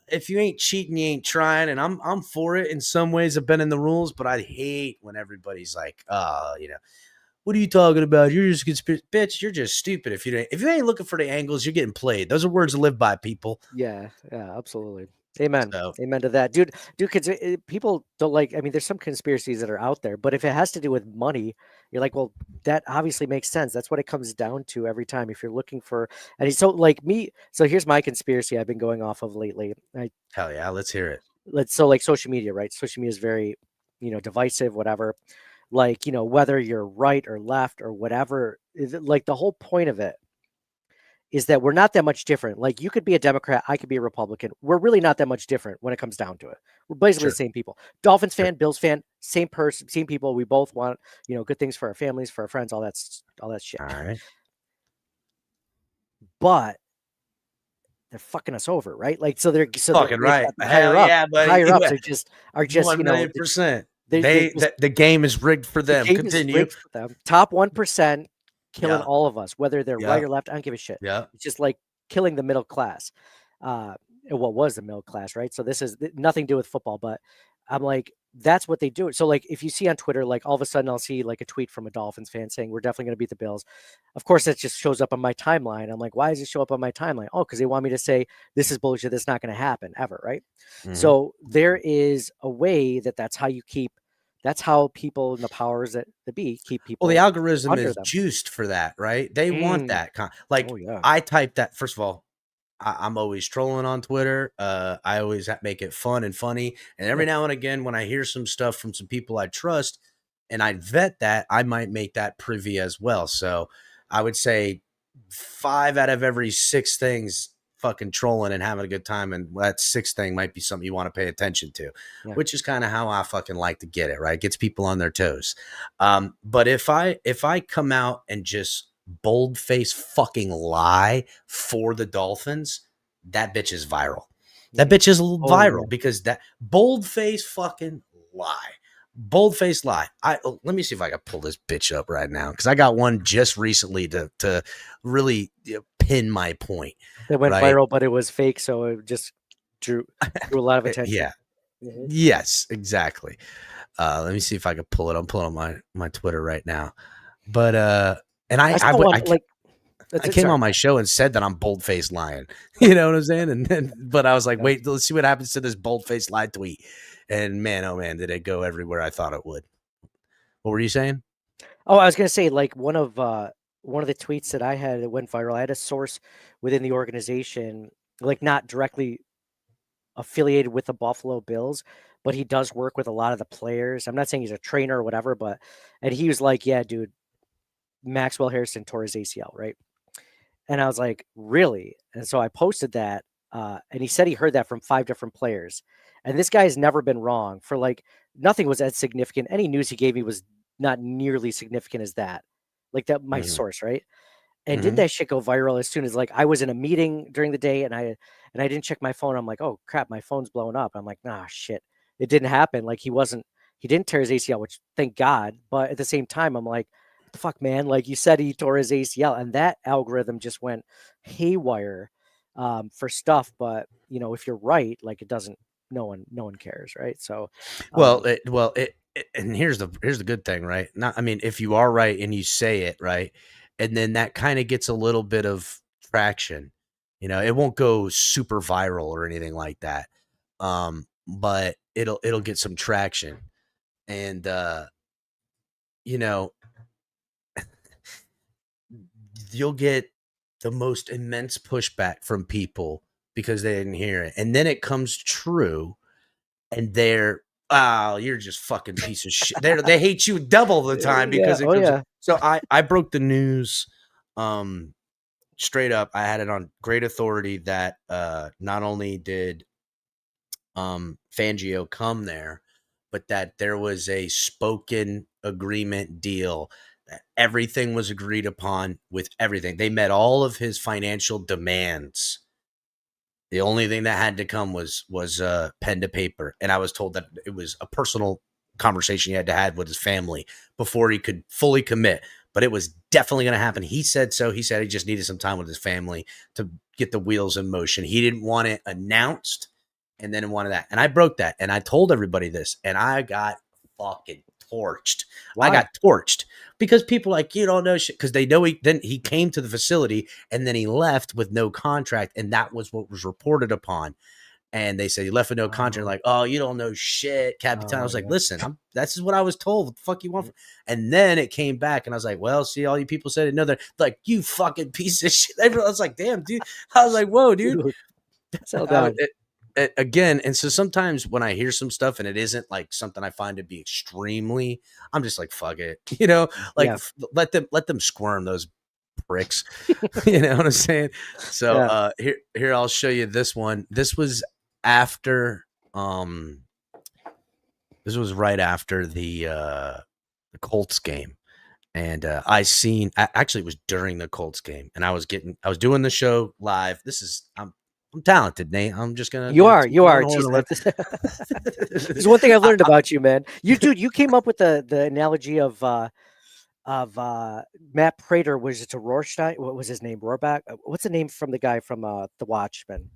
if you ain't cheating, you ain't trying, and I'm for it in some ways of bending the rules, but I hate when everybody's like, what are you talking about? You're just conspiracy, bitch. You're just stupid if you ain't looking for the angles. You're getting played. Those are words to live by, people. Yeah, yeah, absolutely. Amen. So Amen to that. Dude, because people don't like, I mean, there's some conspiracies that are out there, but if it has to do with money, you're like, well, that obviously makes sense. That's what it comes down to every time. If you're looking for, so like me, so here's my conspiracy I've been going off of lately. hell yeah, let's hear it. So like social media, right? Social media is very, divisive, whatever. Like, whether you're right or left or whatever, like the whole point of it is that we're not that much different. Like, you could be a Democrat, I could be a Republican. We're really not that much different when it comes down to it. We're basically Sure, the same people. Dolphins sure. fan, Bills fan, same person, same people. We both want, good things for our families, for our friends, all that shit. All right. But they're fucking us over, right? Like, Fucking they've right. got the Hell yeah, the buddy. higher ups are just, 1,000,000%. they just, The game is rigged for the them. game is Continue. rigged for them. Top 1% killing Yeah. all of us, whether they're right Yeah. or left. I don't give a shit. Yeah. It's just like killing the middle class. What was the middle class, right? So this is nothing to do with football, but I'm like, that's what they do. So like, if you see on Twitter, like all of a sudden I'll see like a tweet from a Dolphins fan saying we're definitely going to beat the Bills. Of course, that just shows up on my timeline. I'm like, why does it show up on my timeline? Oh, because they want me to say this is bullshit. That's not going to happen ever, right? Mhm. So there is a way that's how you keep. That's how people in the powers that be keep people. Well, the algorithm under is them. juiced for that, right? They want that. Like, Oh yeah. I typed that. First of all, I'm always trolling on Twitter. I always make it fun and funny. And every now and again, when I hear some stuff from some people I trust and I vet that, I might make that privy as well. So I would say 5 out of every 6 things fucking trolling and having a good time. And that 6th thing might be something you want to pay attention to, Yeah. which is kind of how I fucking like to get it, right? Gets people on their toes. But if I come out and just bold-faced fucking lie for the Dolphins, that bitch is viral. That bitch is viral because that bold-faced fucking lie. Bold-faced lie. Let me see if I can pull this bitch up right now because I got one just recently to really pin my point. That went right? viral, but it was fake, so it just drew a lot of attention. Yeah. Mhm. Yes, exactly. Let me see if I can pull it. I'm pulling up my Twitter right now. But And I still want like I came on my show and said that I'm bold-faced lying. You know what I'm saying? And then, but I was like, wait, let's see what happens to this bold-faced lie tweet. And man, oh man, did it go everywhere I thought it would. What were you saying? Oh, I was gonna say like one of the tweets that I had that went viral. I had a source within the organization, like not directly affiliated with the Buffalo Bills, but he does work with a lot of the players. I'm not saying he's a trainer or whatever, and he was like, "Yeah, dude, Maxwell Harrison tore his ACL, right?" And I was like, "Really?" And so I posted that, and he said he heard that from 5 different players. And this guy has never been wrong for like nothing was as significant. Any news he gave me was not nearly significant as that. Like that, my source, right? And did that shit go viral as soon as like I was in a meeting during the day and I didn't check my phone. I'm like, oh crap, my phone's blowing up. I'm like, nah, shit, it didn't happen. Like he didn't tear his ACL, which thank God. But at the same time, I'm like, what the fuck, man? Like you said, he tore his ACL, and that algorithm just went haywire for stuff. But you know, if you're right, like it doesn't. No one cares, right? So, and here's the good thing, right? Not, I mean, if you are right and you say it right, and then that kind of gets a little bit of traction, you know, it won't go super viral or anything like that, but it'll get some traction, and you know, you'll get the most immense pushback from people because they didn't hear it, and then it comes true, and you're just fucking piece of shit. They hate you double the time because it comes. So I broke the news straight up. I had it on great authority that not only did Fangio come there, but that there was a spoken agreement deal, that everything was agreed upon with everything. They met all of his financial demands. The only thing that had to come was pen to paper. And I was told that it was a personal conversation he had to have with his family before he could fully commit. But it was definitely going to happen. He said so. He said he just needed some time with his family to get the wheels in motion. He didn't want it announced and then wanted that. And I broke that. And I told everybody this. And I got fucking torched. Why? I got torched because people like, you don't know shit, because they know he came to the facility and then he left with no contract, and that was what was reported upon. And they said he left with no contract. Like, oh, you don't know shit, Capitan. I was like, listen, that's what I was told. What the fuck you want? And then it came back, and I was like, well, see, all you people said another, like, you fucking piece of shit. I was like, damn, dude. I was like, whoa, dude. Again, and so sometimes when I hear some stuff and it isn't like something I find to be extremely, I'm just like, fuck it, you know, like let them squirm, those pricks. You know what I'm saying? So here I'll show you this one. This was after this was right after the Colts game. And actually it was during the Colts game, and I was doing the show live. I'm talented, Nate. I'm just gonna. You are. There's one thing I've learned about you, man. You came up with the analogy of Matt Prater. Was it to Rorschach? What was his name? Rohrbach? What's the name from the guy from The Watchmen?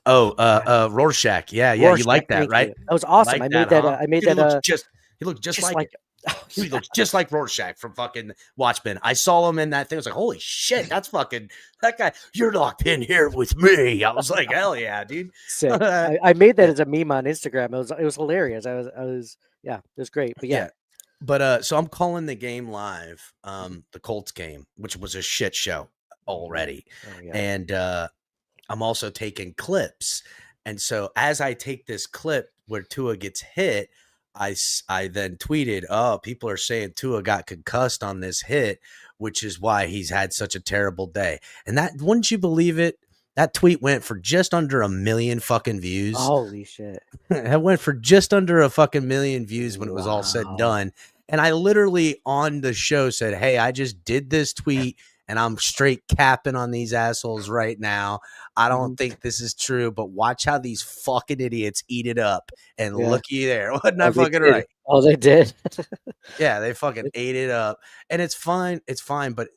Oh, Rorschach. Yeah. Rorschach, you like that, right? That was awesome. I made that. He looked just like he looks just like Rorschach from fucking Watchmen. I saw him in that thing. I was like, holy shit, that's fucking that guy. You're locked in here with me. I was like, hell yeah, dude. Sick. I made that as a meme on Instagram. It was hilarious. It was great. But yeah. But so I'm calling the game live, the Colts game, which was a shit show already. And I'm also taking clips. And so as I take this clip where Tua gets hit, I then tweeted, oh, people are saying Tua got concussed on this hit, which is why he's had such a terrible day. And that, wouldn't you believe it? That tweet went for just under 1 million fucking views. Holy shit. It went for just under a fucking million views when it was all said and done. And I literally on the show said, hey, I just did this tweet and I'm straight capping on these assholes right now. I don't think this is true, but watch how these fucking idiots eat it up. And looky there. Wasn't I fucking right? Oh, they did. Yeah, they fucking ate it up. And it's fine. It's fine. But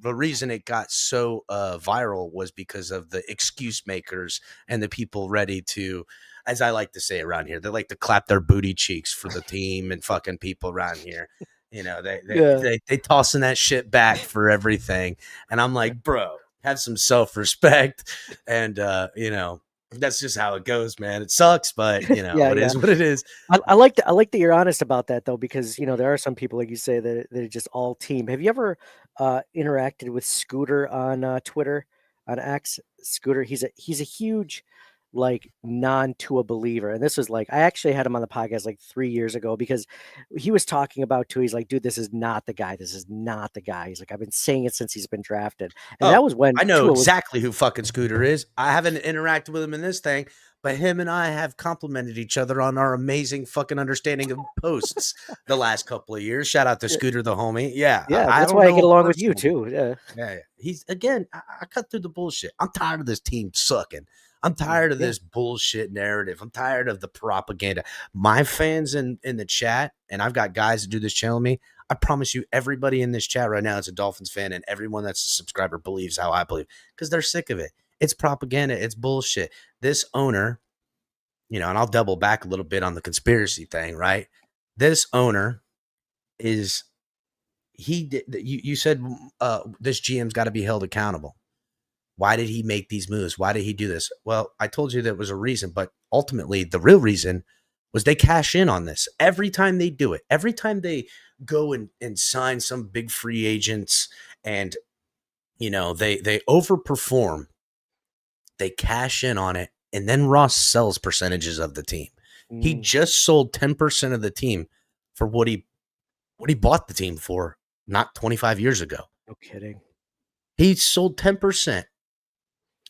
the reason it got so viral was because of the excuse makers and the people ready to, as I like to say around here, they like to clap their booty cheeks for the team and fucking people around here. You know, Yeah. they tossing that shit back for everything. And I'm like, bro, have some self-respect. And you know, that's just how it goes, man. It sucks, but you know, Yeah, it yeah. is what it is. I like that you're honest about that though, because there are some people like you say that are just all team. Have you ever interacted with Scooter on Twitter, on X? Scooter, he's a huge like non-Tua believer, and this was like I actually had him on the podcast like 3 years ago because he was talking about Tua. He's like, dude, this is not the guy. This is not the guy. He's like, I've been saying it since he's been drafted, and that Oh, was when I know Tua was. exactly who fucking Scooter is. I haven't interacted with him in this thing, but him and I have complimented each other on our amazing fucking understanding of posts the last couple of years. Shout out to Scooter the homie. Yeah, Yeah, I that's don't why I know get him along with you personally. too. Yeah. Yeah. He's again, I cut through the bullshit. I'm tired of this team sucking. I'm tired of Yeah. this bullshit narrative. I'm tired of the propaganda. My fans in the chat, and I've got guys that do this channel with me. I promise you, everybody in this chat right now is a Dolphins fan, and everyone that's a subscriber believes how I believe because they're sick of it. It's propaganda. It's bullshit. This owner, you know, and I'll double back a little bit on the conspiracy thing, right? This owner is you said this GM's got to be held accountable. Why did he make these moves? Why did he do this? Well, I told you there was a reason, but ultimately the real reason was they cash in on this. Every time they do it, every time they go and sign some big free agents and, you know, they overperform, they cash in on it. And then Ross sells percentages of the team. He just sold 10% of the team for what he bought the team for not 25 years ago. No kidding. He sold 10%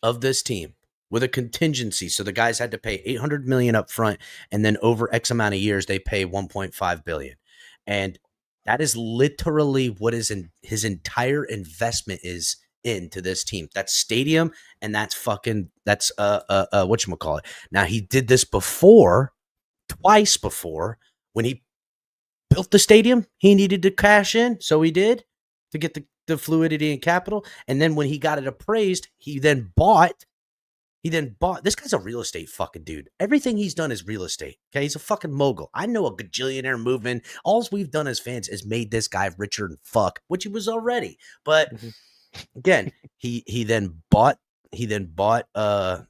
of this team with a contingency. So the guys had to pay $800 million up front, and then over X amount of years, they pay $1.5 billion. And that is literally what his entire investment is into this team. That's stadium, and that's whatchamacallit. Now, he did this twice before. When he built the stadium, he needed to cash in, so he did to get the fluidity and capital. And then when he got it appraised, he then bought. This guy's a real estate fucking dude. Everything he's done is real estate. Okay, he's a fucking mogul. I know a gajillionaire movement. All we've done as fans is made this guy richer than fuck, which he was already. But again, he then bought the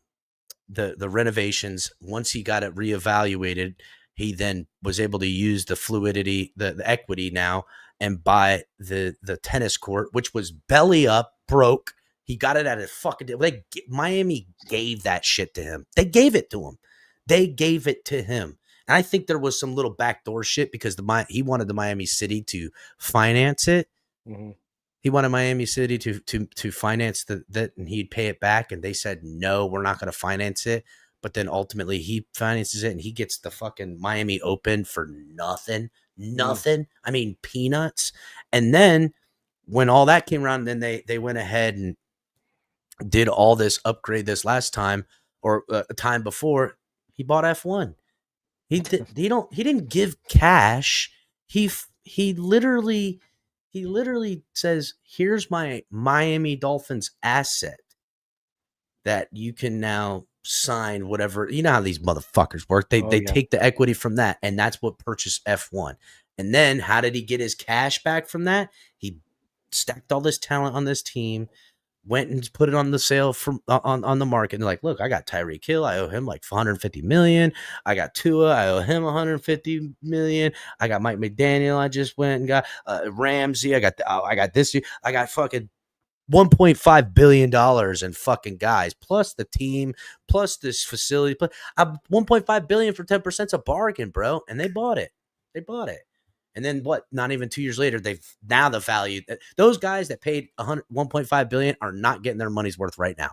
renovations. Once he got it reevaluated, he then was able to use the fluidity, the equity now, and buy the tennis court, which was belly up, broke. He got it at a fucking deal. Miami gave that shit to him. They gave it to him. And I think there was some little backdoor shit because he wanted the Miami City to finance it. Mm-hmm. He wanted Miami City to finance that, and he'd pay it back. And they said, no, we're not going to finance it. But then ultimately he finances it, and he gets the fucking Miami Open for nothing. I mean, peanuts. And then when all that came around, then they went ahead and did all this upgrade this last time or a time before. He bought F1. He didn't give cash. He literally says, here's my Miami Dolphins asset that you can now sign whatever. You know how these motherfuckers work. They take the equity from that, and that's what purchased F1. And then how did he get his cash back from that? He stacked all this talent on this team, went and put it on the sale from on the market. And they're like, look, I got Tyreek Hill. I owe him like $150 million. I got Tua. I owe him $150 million. I got Mike McDaniel. I just went and got Ramsey. I got this. I got fucking $1.5 billion in fucking guys, plus the team, plus this facility. Plus $1.5 billion for 10% is a bargain, bro. And they bought it. And then what? Not even 2 years later, the value. Those guys that paid $1.5 billion are not getting their money's worth right now.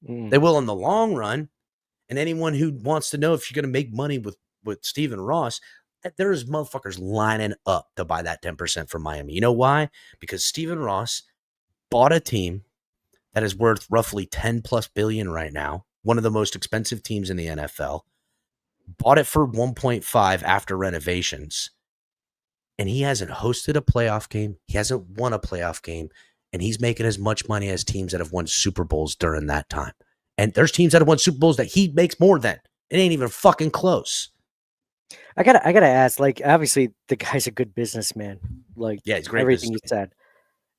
They will in the long run. And anyone who wants to know if you're going to make money with Stephen Ross, there's motherfuckers lining up to buy that 10% from Miami. You know why? Because Stephen Ross bought a team that is worth roughly 10 plus billion right now. One of the most expensive teams in the NFL. Bought it for 1.5 after renovations. And he hasn't hosted a playoff game. He hasn't won a playoff game. And he's making as much money as teams that have won Super Bowls during that time. And there's teams that have won Super Bowls that he makes more than. It ain't even fucking close. I gotta ask, like, obviously the guy's a good businessman, Like, Yeah, he's a great everything you businessman. said.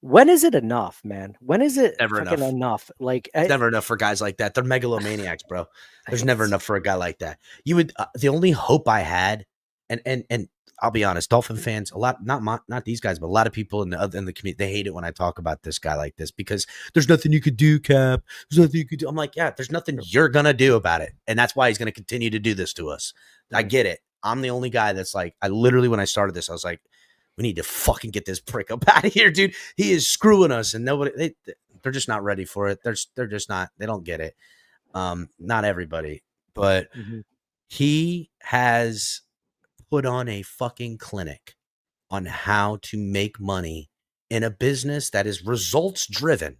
When is it enough, man? When is it Never fucking enough. enough? Like, It's never enough for guys like that. They're megalomaniacs, bro. There's never it's- enough for a guy like that. You would the only hope I had, and I'll be honest, Dolphin fans, a lot, not these guys, but a lot of people in the community, they hate it when I talk about this guy like this because there's nothing you could do, Cap. There's nothing you could do. I'm like, yeah, there's nothing you're gonna do about it, and that's why he's gonna continue to do this to us. I get it. I'm the only guy that's like, I literally when I started this, I was like, we need to fucking get this prick up out of here, dude. He is screwing us, and they're just not ready for it. They're just not. They don't get it. Not everybody, but Mhm. he has put on a fucking clinic on how to make money in a business that is results driven.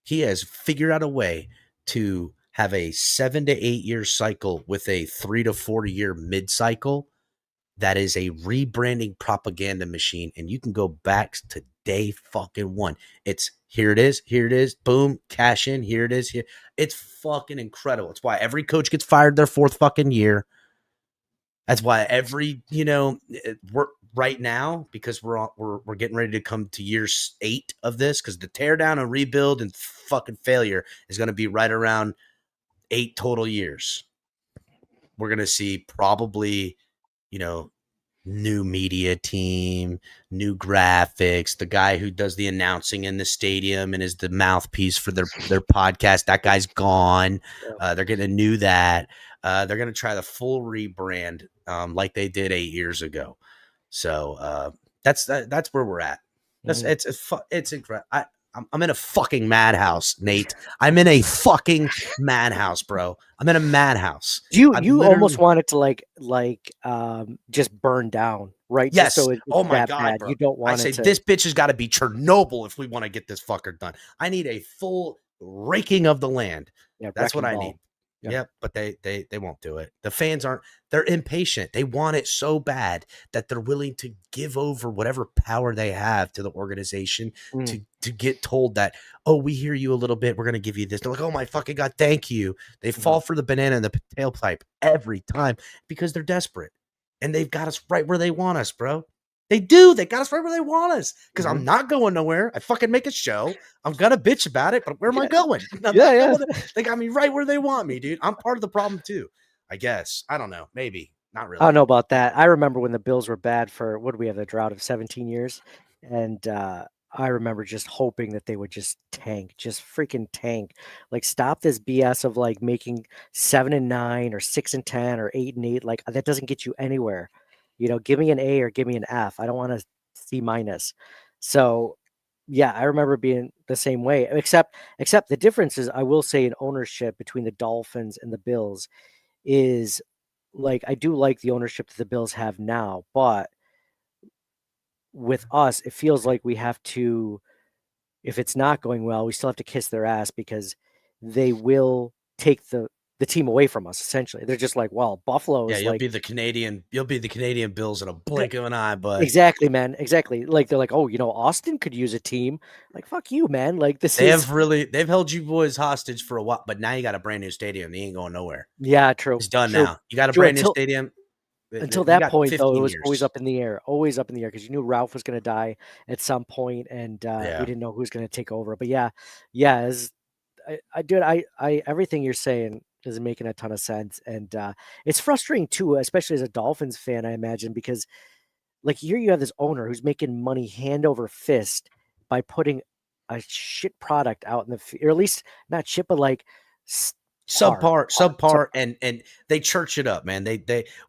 He has figured out a way to have a 7 to 8 year cycle with a 3 to 4 year mid cycle. That is a rebranding propaganda machine. And you can go back to day fucking one. It's here it is, boom, cash in, here it is, here. It's fucking incredible. It's why every coach gets fired their fourth fucking year. That's why every, we're right now, because we're getting ready to come to year 8 of this, because the tear down and rebuild and fucking failure is going to be right around 8 total years. We're going to see probably, new media team, new graphics, the guy who does the announcing in the stadium and is the mouthpiece for their podcast. That guy's gone. They're going to new that. They're going to try the full rebrand like they did 8 years ago. So that's where we're at. It's incredible. I'm in a fucking madhouse, Nate. I'm in a fucking madhouse, bro. I'm in a madhouse. You almost want it to just burn down, right? Yes. Just so it's oh my that god, bad. bro. You don't want I say it to. this bitch has got to be Chernobyl if we want to get this fucker done. I need a full raking of the land. Yeah, That's what I wrecking need. ball. Yeah. Yep, but they won't do it. The fans aren't. They're impatient. They want it so bad that they're willing to give over whatever power they have to the organization to get told that, oh, we hear you a little bit. We're gonna give you this. They're like, oh my fucking god, thank you. They fall for the banana and the tailpipe every time because they're desperate and they've got us right where they want us, bro. They do. They got us right where they want us because I'm not going nowhere. I fucking make a show. I'm going to bitch about it, but where am I going? Yeah. They got me right where they want me, dude. I'm part of the problem too, I guess. I don't know. Maybe. Not really. I don't know about that. I remember when the Bills were bad for, what do we have, the drought of 17 years? And I remember just hoping that they would just tank, just freaking tank. Like, stop this BS of like making 7-9 or 6-10 or 8-8. Like, that doesn't get you anywhere. Give me an A or give me an F. I don't want a C minus. So, yeah, I remember being the same way. Except the difference is, I will say, in ownership between the Dolphins and the Bills is, like, I do like the ownership that the Bills have now, but with us, it feels like we have to, if it's not going well, we still have to kiss their ass because they will take the team away from us. Essentially, they're just like, well, Buffalo is you'll like, be the Canadian Bills in a blink of an eye, but exactly, man, exactly. Like, they're like, oh, Austin could use a team. Like, fuck you, man. Like, they've held you boys hostage for a while, but now you got a brand new stadium. He ain't going nowhere. Yeah, true. It's done true. now. You got a brand new stadium. Until that point, though, it was always up in the air, because you knew Ralph was going to die at some point, and we didn't know who was going to take over. But yeah, everything you're saying is making a ton of sense, and it's frustrating too, especially as a Dolphins fan, I imagine, because like here you have this owner who's making money hand over fist by putting a shit product out in the, or at least not shit, but like subpar, and they church it up, man.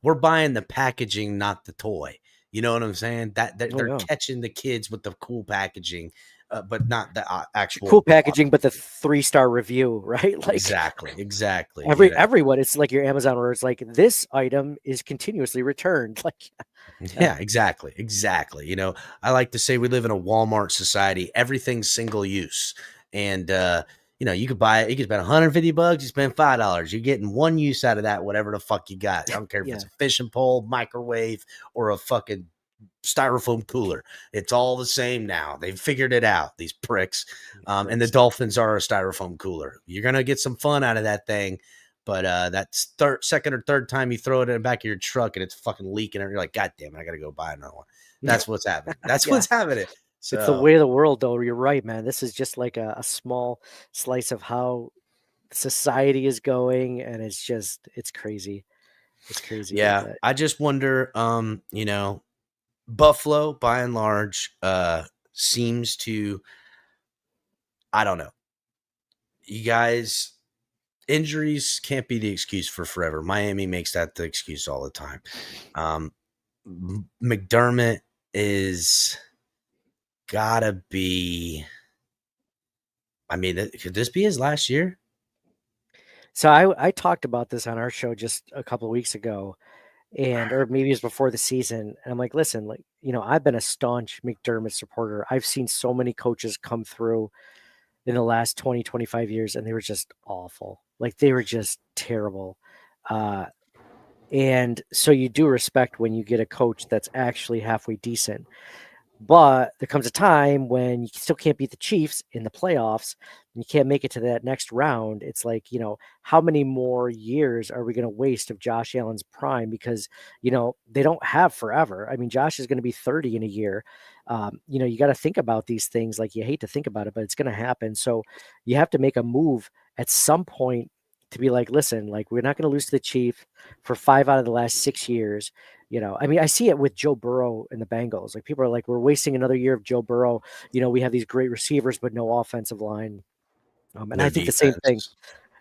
We're buying the packaging, not the toy. You know what I'm saying? That they're catching the kids with the cool packaging, but not the actual cool packaging, but the 3-star review, right? Like exactly. Everyone, it's like your Amazon where it's like, this item is continuously returned. Like, yeah, exactly. I like to say we live in a Walmart society. Everything's single use, and you could buy it. You could spend $150. You spend $5. You're getting one use out of that, whatever the fuck you got. I don't care if it's a fishing pole, microwave, or a fucking styrofoam cooler. It's all the same now. They've figured it out, these pricks. And the Dolphins are a styrofoam cooler. You're going to get some fun out of that thing, But that's second or third time you throw it in the back of your truck and it's fucking leaking, and you're like, God damn it, I got to go buy another one. That's what's happening. That's Yeah. what's happening. So It's the way of the world, though. You're right, man. This is just like a small slice of how society is going, and it's crazy. It's crazy. yeah, But, I just wonder, Buffalo by and large seems to, I don't know. You guys, injuries can't be the excuse for forever. Miami makes that the excuse all the time. McDermott is gotta be. I mean, could this be his last year? so I talked about this on our show just a couple of weeks ago, or maybe it was before the season. And I'm like, listen, like, I've been a staunch McDermott supporter. I've seen so many coaches come through in the last 20, 25 years, and they were just awful. Like, they were just terrible. And so you do respect when you get a coach that's actually halfway decent. But there comes a time when you still can't beat the Chiefs in the playoffs and you can't make it to that next round. It's like, how many more years are we going to waste of Josh Allen's prime? Because, they don't have forever. I mean, Josh is going to be 30 in a year. You got to think about these things. Like, you hate to think about it, but it's going to happen. So you have to make a move at some point to be like, listen, like, we're not going to lose to the Chiefs for 5 out of the last 6 years. I mean, I see it with Joe Burrow and the Bengals. Like, people are like, we're wasting another year of Joe Burrow. We have these great receivers, but no offensive line. And No I think the same thing, defense.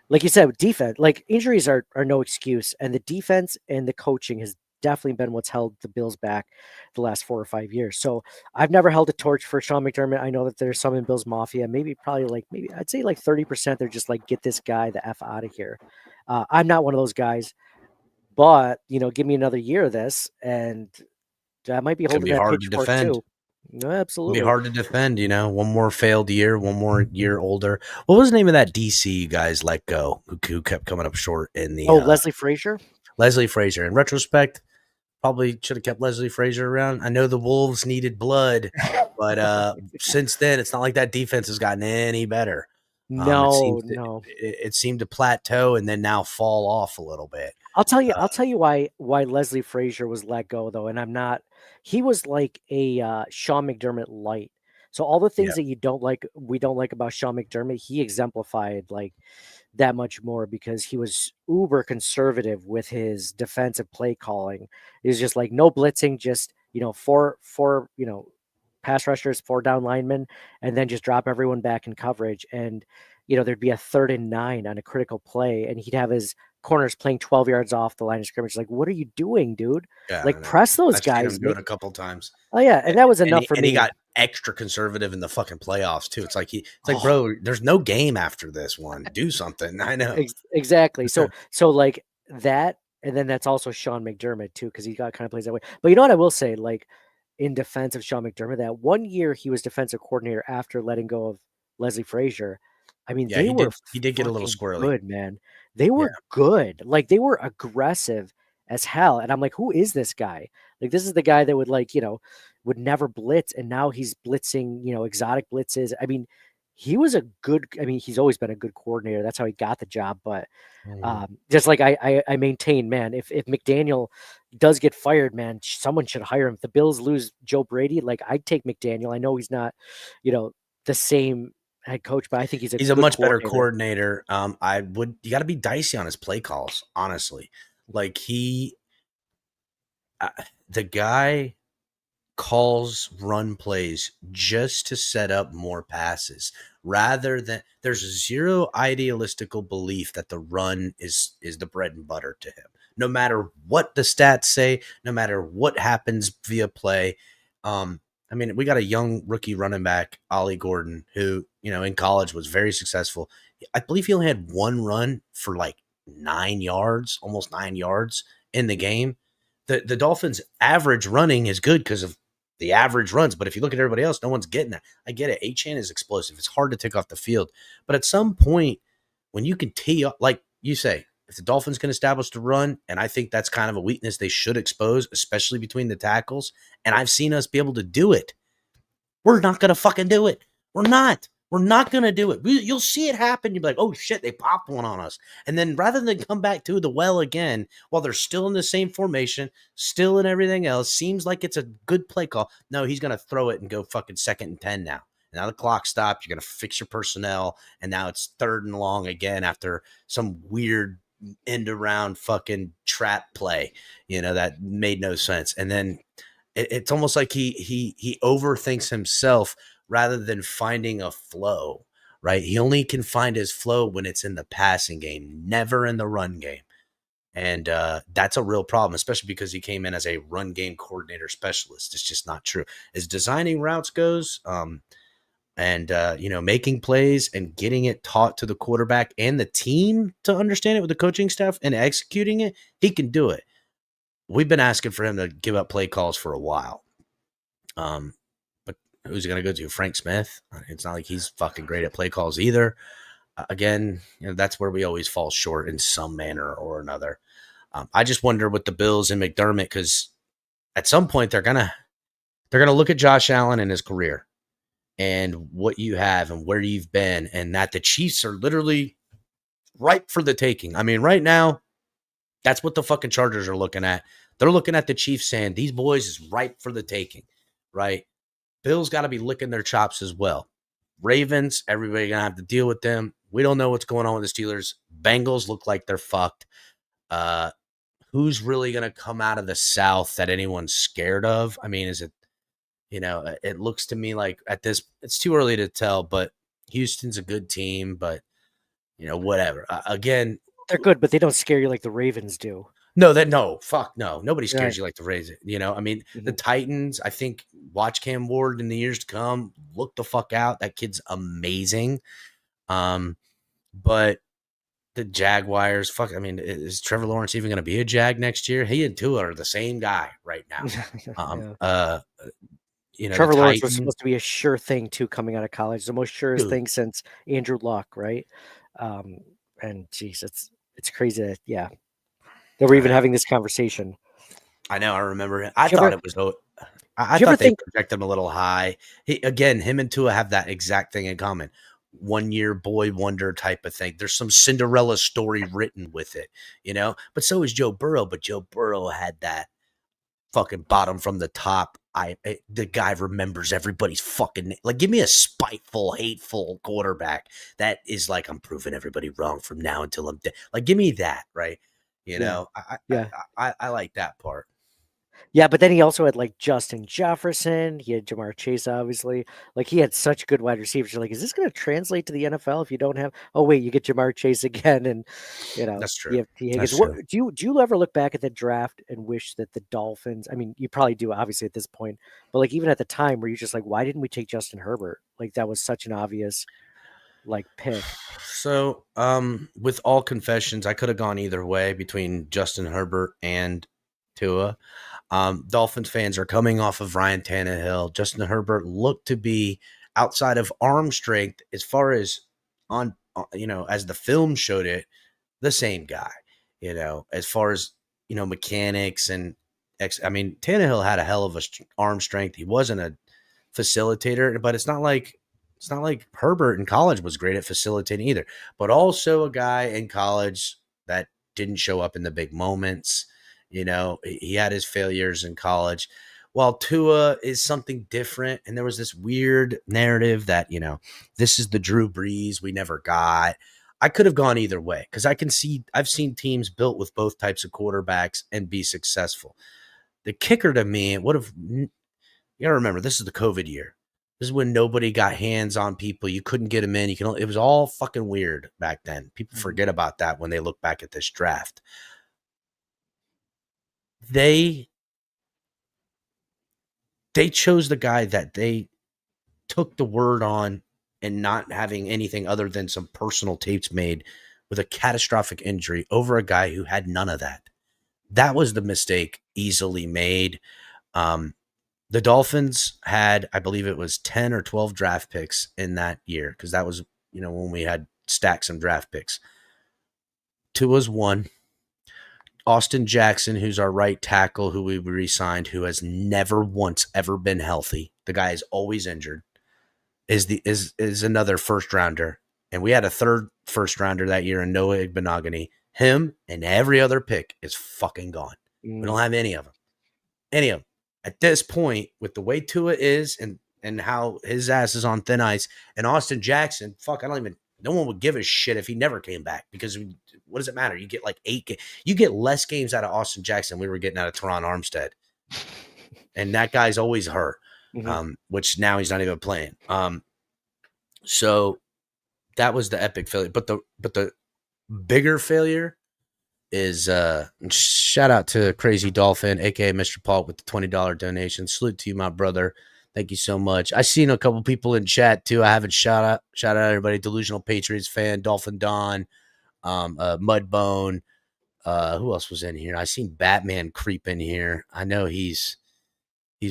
like you said, with defense, like, injuries are no excuse. And the defense and the coaching has definitely been what's held the Bills back the last 4 or 5 years. So I've never held a torch for Sean McDermott. I know that there's some in Bills Mafia, maybe I'd say like 30%. They're just like, get this guy the F out of here. I'm not one of those guys. But, give me another year of this, and I might be It's gonna holding be that hard to pitchfork defend. too. No, It'll be absolutely. hard to defend. One more failed year, one more year older. What was the name of that DC you guys let go who kept coming up short in the? Leslie Frazier. Leslie Frazier. In retrospect, probably should have kept Leslie Frazier around. I know the Wolves needed blood, but since then, it's not like that defense has gotten any better. No. It seemed to plateau and then now fall off a little bit. I'll tell you why Leslie Frazier was let go, though, and I'm not. He was like a Sean McDermott light. So all the things that we don't like about Sean McDermott, he exemplified like that much more because he was uber conservative with his defensive play calling. It was just like no blitzing, just four pass rushers, 4 down linemen, and then just drop everyone back in coverage. And there'd be a 3rd and 9 on a critical play, and he'd have his corners playing 12 yards off the line of scrimmage. Like, what are you doing, dude? Yeah, like, press those I've seen guys. him do it a couple times. Oh yeah, and that was enough for me. And he got extra conservative in the fucking playoffs too. It's like bro, there's no game after this one. Do something. I know exactly. So like that, and then that's also Sean McDermott too, because he got kind of plays that way. But you know what I will say, like in defense of Sean McDermott, that one year he was defensive coordinator after letting go of Leslie Frazier. I mean, he did get a little squirrely. Good, man. They were good. Like, they were aggressive as hell. And I'm like, who is this guy? Like, this is the guy that would would never blitz. And now he's blitzing, exotic blitzes. I mean, he's always been a good coordinator. That's how he got the job. But just like I maintain, man, if McDaniel does get fired, man, someone should hire him. If the Bills lose Joe Brady, like, I'd take McDaniel. I know he's not, the same head coach, but I think he's a much better coordinator. You got to be dicey on his play calls, honestly. Like, the guy calls run plays just to set up more passes rather than there's zero idealistical belief that the run is the bread and butter to him. No matter what the stats say, no matter what happens via play. I mean, we got a young rookie running back, Ollie Gordon, who, in college was very successful. I believe he only had one run for like 9 yards, almost 9 yards in the game. The Dolphins' average running is good because of the average runs. But if you look at everybody else, no one's getting that. I get it. Achane is explosive. It's hard to take off the field. But at some point, when you can tee up, like you say, if the Dolphins can establish the run, and I think that's kind of a weakness they should expose, especially between the tackles, and I've seen us be able to do it, we're not going to fucking do it. We're not. We're not going to do it. You'll see it happen. You'll be like, oh shit, they popped one on us. And then rather than come back to the well again, while they're still in the same formation, still in everything else, seems like it's a good play call. No, he's going to throw it and go fucking 2nd and 10 now. Now the clock stopped. You're going to fix your personnel. And now it's 3rd and long again after some weird end around fucking trap play, that made no sense. And then it's almost like he overthinks himself rather than finding a flow, right? He only can find his flow when it's in the passing game, never in the run game. And that's a real problem, especially because he came in as a run game coordinator specialist. It's just not true. As designing routes goes, and making plays and getting it taught to the quarterback and the team to understand it with the coaching staff and executing it, he can do it. We've been asking for him to give up play calls for a while. But who's he going to go to? Frank Smith? It's not like he's fucking great at play calls either. Again, that's where we always fall short in some manner or another. I just wonder with the Bills and McDermott, because at some point they're gonna look at Josh Allen and his career and what you have and where you've been, and that the Chiefs are literally ripe for the taking. I mean, right now, that's what the fucking Chargers are looking at. They're looking at the Chiefs saying, these boys is ripe for the taking, right? Bills got to be licking their chops as well. Ravens, everybody going to have to deal with them. We don't know what's going on with the Steelers. Bengals look like they're fucked. Who's really going to come out of the South that anyone's scared of? I mean, is it, it looks to me like it's too early to tell, but Houston's a good team, but, whatever. Again, they're good, but they don't scare you like the Ravens do. No, fuck no. Nobody scares Right. you like the Ravens. I mean, the Titans, I think, watch Cam Ward in the years to come. Look the fuck out. That kid's amazing. But the Jaguars, fuck, I mean, is Trevor Lawrence even going to be a Jag next year? He and Tua are the same guy right now. Trevor Lawrence was supposed to be a sure thing too coming out of college, the most surest Dude. thing since Andrew Luck, right? And geez, it's crazy that that we're even having this conversation. I know, I remember it. I Do you thought ever- it was. I do you ever thought they think- projected him a little high. Him and Tua have that exact thing in common. 1 year boy wonder type of thing. There's some Cinderella story written with it, But so is Joe Burrow. But Joe Burrow had that fucking bottom from the top. The guy remembers everybody's fucking name. Like, give me a spiteful, hateful quarterback that is like, I'm proving everybody wrong from now until I'm dead. Like, give me that, right? I like that part. Yeah, but then he also had like Justin Jefferson. He had Jamar Chase, obviously. Like, he had such good wide receivers. You're like, is this going to translate to the NFL if you don't have? Oh wait, you get Jamar Chase again, and That's true. You have T. Higgins. That's true. Do you ever look back at the draft and wish that the Dolphins? I mean, you probably do, obviously at this point, but like even at the time, were you just like, why didn't we take Justin Herbert? Like, that was such an obvious pick. So, with all confessions, I could have gone either way between Justin Herbert and Tua. Dolphins fans are coming off of Ryan Tannehill. Justin Herbert looked to be, outside of arm strength, as far as as the film showed it, the same guy. As far as mechanics and Tannehill had a hell of a arm strength. He wasn't a facilitator, but it's not like Herbert in college was great at facilitating either. But also a guy in college that didn't show up in the big moments. He had his failures in college. While Tua is something different, and there was this weird narrative that, this is the Drew Brees we never got. I could have gone either way because I've seen teams built with both types of quarterbacks and be successful. The kicker to me, you got to remember, this is the COVID year. This is when nobody got hands on people. You couldn't get them in. It was all fucking weird back then. People forget about that when they look back at this draft. They chose the guy that they took the word on, and not having anything other than some personal tapes made with a catastrophic injury over a guy who had none of that. That was the mistake easily made. The Dolphins had, I believe it was 10 or 12 draft picks in that year, because that was, when we had stacked some draft picks. Tua's one. Austin Jackson, who's our right tackle, who we re-signed, who has never once ever been healthy. The guy is always injured. is another first rounder, and we had a third first rounder that year in Noah Igbenogany. Him and every other pick is fucking gone. We don't have any of them. Any of them. At this point, with the way Tua is and how his ass is on thin ice, and Austin Jackson, no one would give a shit if he never came back, because what does it matter? You get like 8 you get less games out of Austin Jackson than we were getting out of Teron Armstead. And that guy's always hurt, which now he's not even playing. So that was the epic failure. But the bigger failure is shout out to Crazy Dolphin, aka Mr. Paul, with the $20 donation. Salute to you, my brother. Thank you so much. I seen a couple people in chat too. I haven't shout out everybody. Delusional Patriots fan, Dolphin Don, Mudbone. Who else was in here? I seen Batman creep in here. I know he's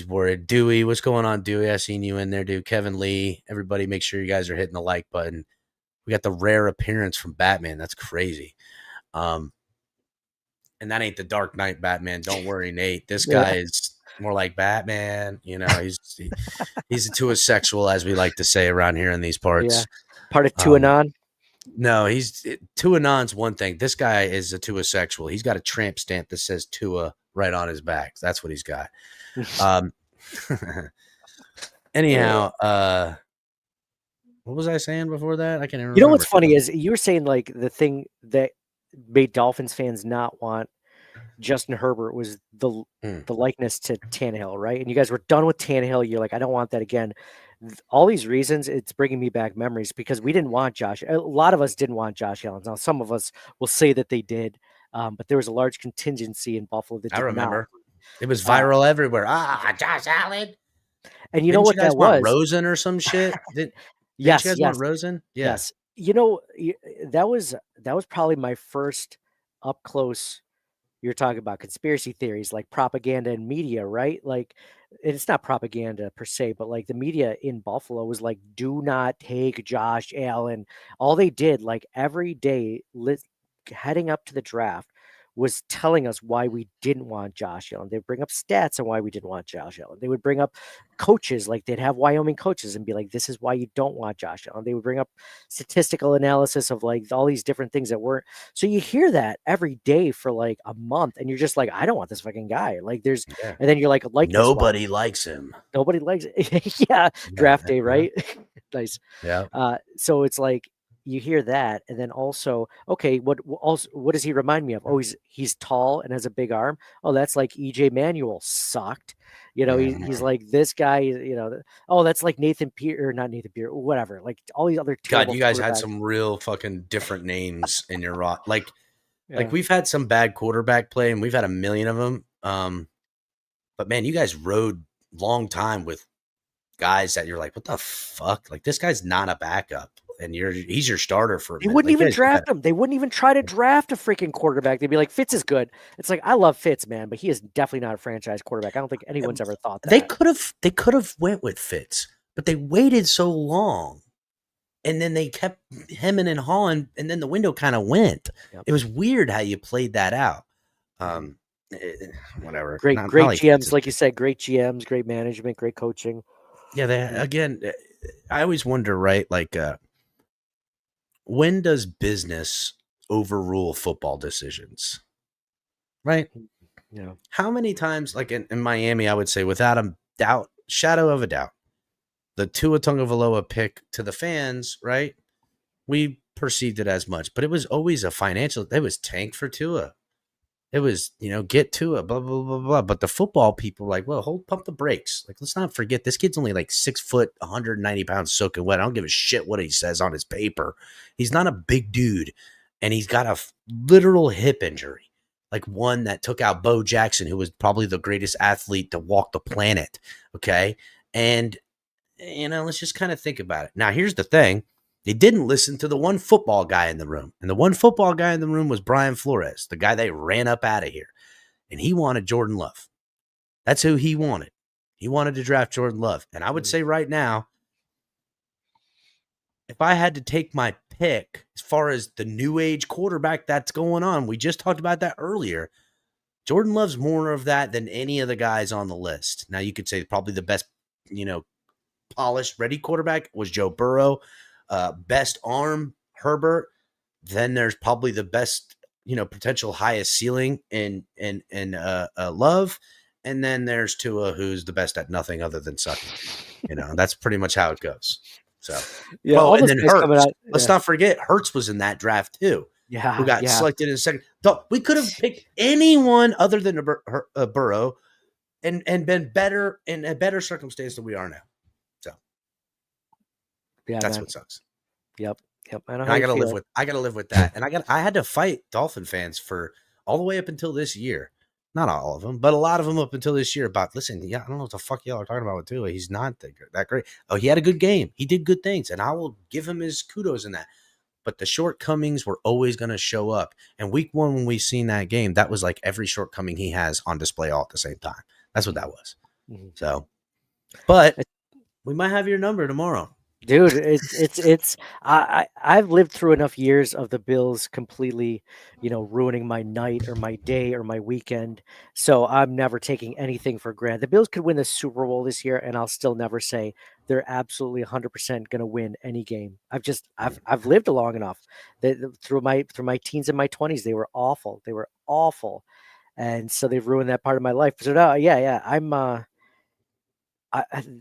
worried. Dewey, what's going on, Dewey? I seen you in there, dude. Kevin Lee. Everybody, make sure you guys are hitting the like button. We got the rare appearance from Batman. That's crazy. And that ain't the Dark Knight Batman. Don't worry, Nate. This guy is more like Batman. You know, he's a Tua-sexual, as we like to say around here in these parts. Yeah. Part of Tuanon? No, Tuanon's one thing. This guy is a Tua-sexual. He's got a tramp stamp that says Tua right on his back. That's what he's got. Anyhow, what was I saying before that? I can't even remember. You know what's funny is you were saying like the thing that made Dolphins fans not want Justin Herbert was the likeness to Tannehill, right? And you guys were done with Tannehill. You're like, I don't want that again. All these reasons, it's bringing me back memories, because we didn't want Josh. A lot of us didn't want Josh Allen. Now, some of us will say that they did, but there was a large contingency in Buffalo that did I remember. not. It was viral everywhere. Josh Allen. And you know what that was? Rosen or some shit? Yes. You guys want Rosen? Yeah. Yes. You know, that was probably my first up close. You're talking about conspiracy theories, like propaganda and media, right? Like, it's not propaganda per se, but like the media in Buffalo was like, do not take Josh Allen. All they did, like every day heading up to the draft, was telling us why we didn't want Josh Allen. They'd bring up stats on why we didn't want Josh Allen. They would bring up coaches, like they'd have Wyoming coaches and be like, this is why you don't want Josh Allen. They would bring up statistical analysis of like all these different things that weren't. So you hear that every day for like a month, and you're just like, I don't want this fucking guy. Like and then you're like nobody likes him. Nobody likes it. Yeah. Draft day, right? Nice. Yeah. So it's like, you hear that, and then also, okay, what does he remind me of? Oh, he's tall and has a big arm. Oh, that's like EJ Manuel sucked. You know, he's like this guy. You know, oh, that's like Nathan Pierce, or not Nathan Pierce, whatever. Like all these other. God, you guys had some real fucking different names in your rock. Like we've had some bad quarterback play, and we've had a million of them. But man, you guys rode long time with guys that you're like, what the fuck? Like, this guy's not a backup. And he's your starter for. They wouldn't even draft him. They wouldn't even try to draft a freaking quarterback. They'd be like, Fitz is good. It's like, I love Fitz, man, but he is definiting not a franchise quarterback. I don't think anyone's ever thought that. They could have went with Fitz, but they waited so long, and then they kept hemming and hawing, and then the window kind of went. Yep. It was weird how you played that out. Whatever. Great GMs, like you said, great GMs, great management, great coaching. Yeah. Again, I always wonder, right? Like, when does business overrule football decisions? Right? Yeah. How many times, like in Miami, I would say without a doubt, shadow of a doubt, the Tua Tagovailoa pick to the fans, right? We perceived it as much, but it was always a financial. It was tank for Tua. It was, get Tua, blah, blah, blah, blah. But the football people were like, well, pump the brakes. Like, let's not forget, this kid's only like 6 foot, 190 pounds soaking wet. I don't give a shit what he says on his paper. He's not a big dude, and he's got a literal hip injury, like one that took out Bo Jackson, who was probably the greatest athlete to walk the planet, okay? And, let's just kind of think about it. Now, here's the thing. They didn't listen to the one football guy in the room. And the one football guy in the room was Brian Flores, the guy they ran up out of here. And he wanted Jordan Love. That's who he wanted. He wanted to draft Jordan Love. And I would say right now, if I had to take my pick as far as the new age quarterback that's going on, we just talked about that earlier. Jordan Love's more of that than any of the guys on the list. Now, you could say probably the best, polished, ready quarterback was Joe Burrow. Best arm, Herbert. Then there's probably the best, potential highest ceiling in Love. And then there's Tua, who's the best at nothing other than sucking. That's pretty much how it goes. So, Yeah, all and those then guys coming Hurts. out. Let's not forget, Hurts was in that draft too, who Yeah, got yeah. selected in the second. We could have picked anyone other than Burrow and been better in a better circumstance than we are now. So, Yeah, that's man. what sucks. Yep. I know And how I you gotta feel. live with that. And I had to fight Dolphin fans for all the way up until this year. Not all of them, but a lot of them up until this year about, listen, I don't know what the fuck y'all are talking about with Tua. He's not that great. Oh, he had a good game. He did good things, and I will give him his kudos in that. But the shortcomings were always going to show up. And week 1, when we seen that game, that was like every shortcoming he has on display all at the same time. That's what that was. Mhm. So, but we might have your number tomorrow. Dude, I've lived through enough years of the Bills completely, ruining my night or my day or my weekend. So I'm never taking anything for granted. The Bills could win the Super Bowl this year, and I'll still never say they're absolutely 100% going to win any game. I've lived long enough that through my teens and my 20s, they were awful. They were awful, and so they've ruined that part of my life. So no, yeah, I'm.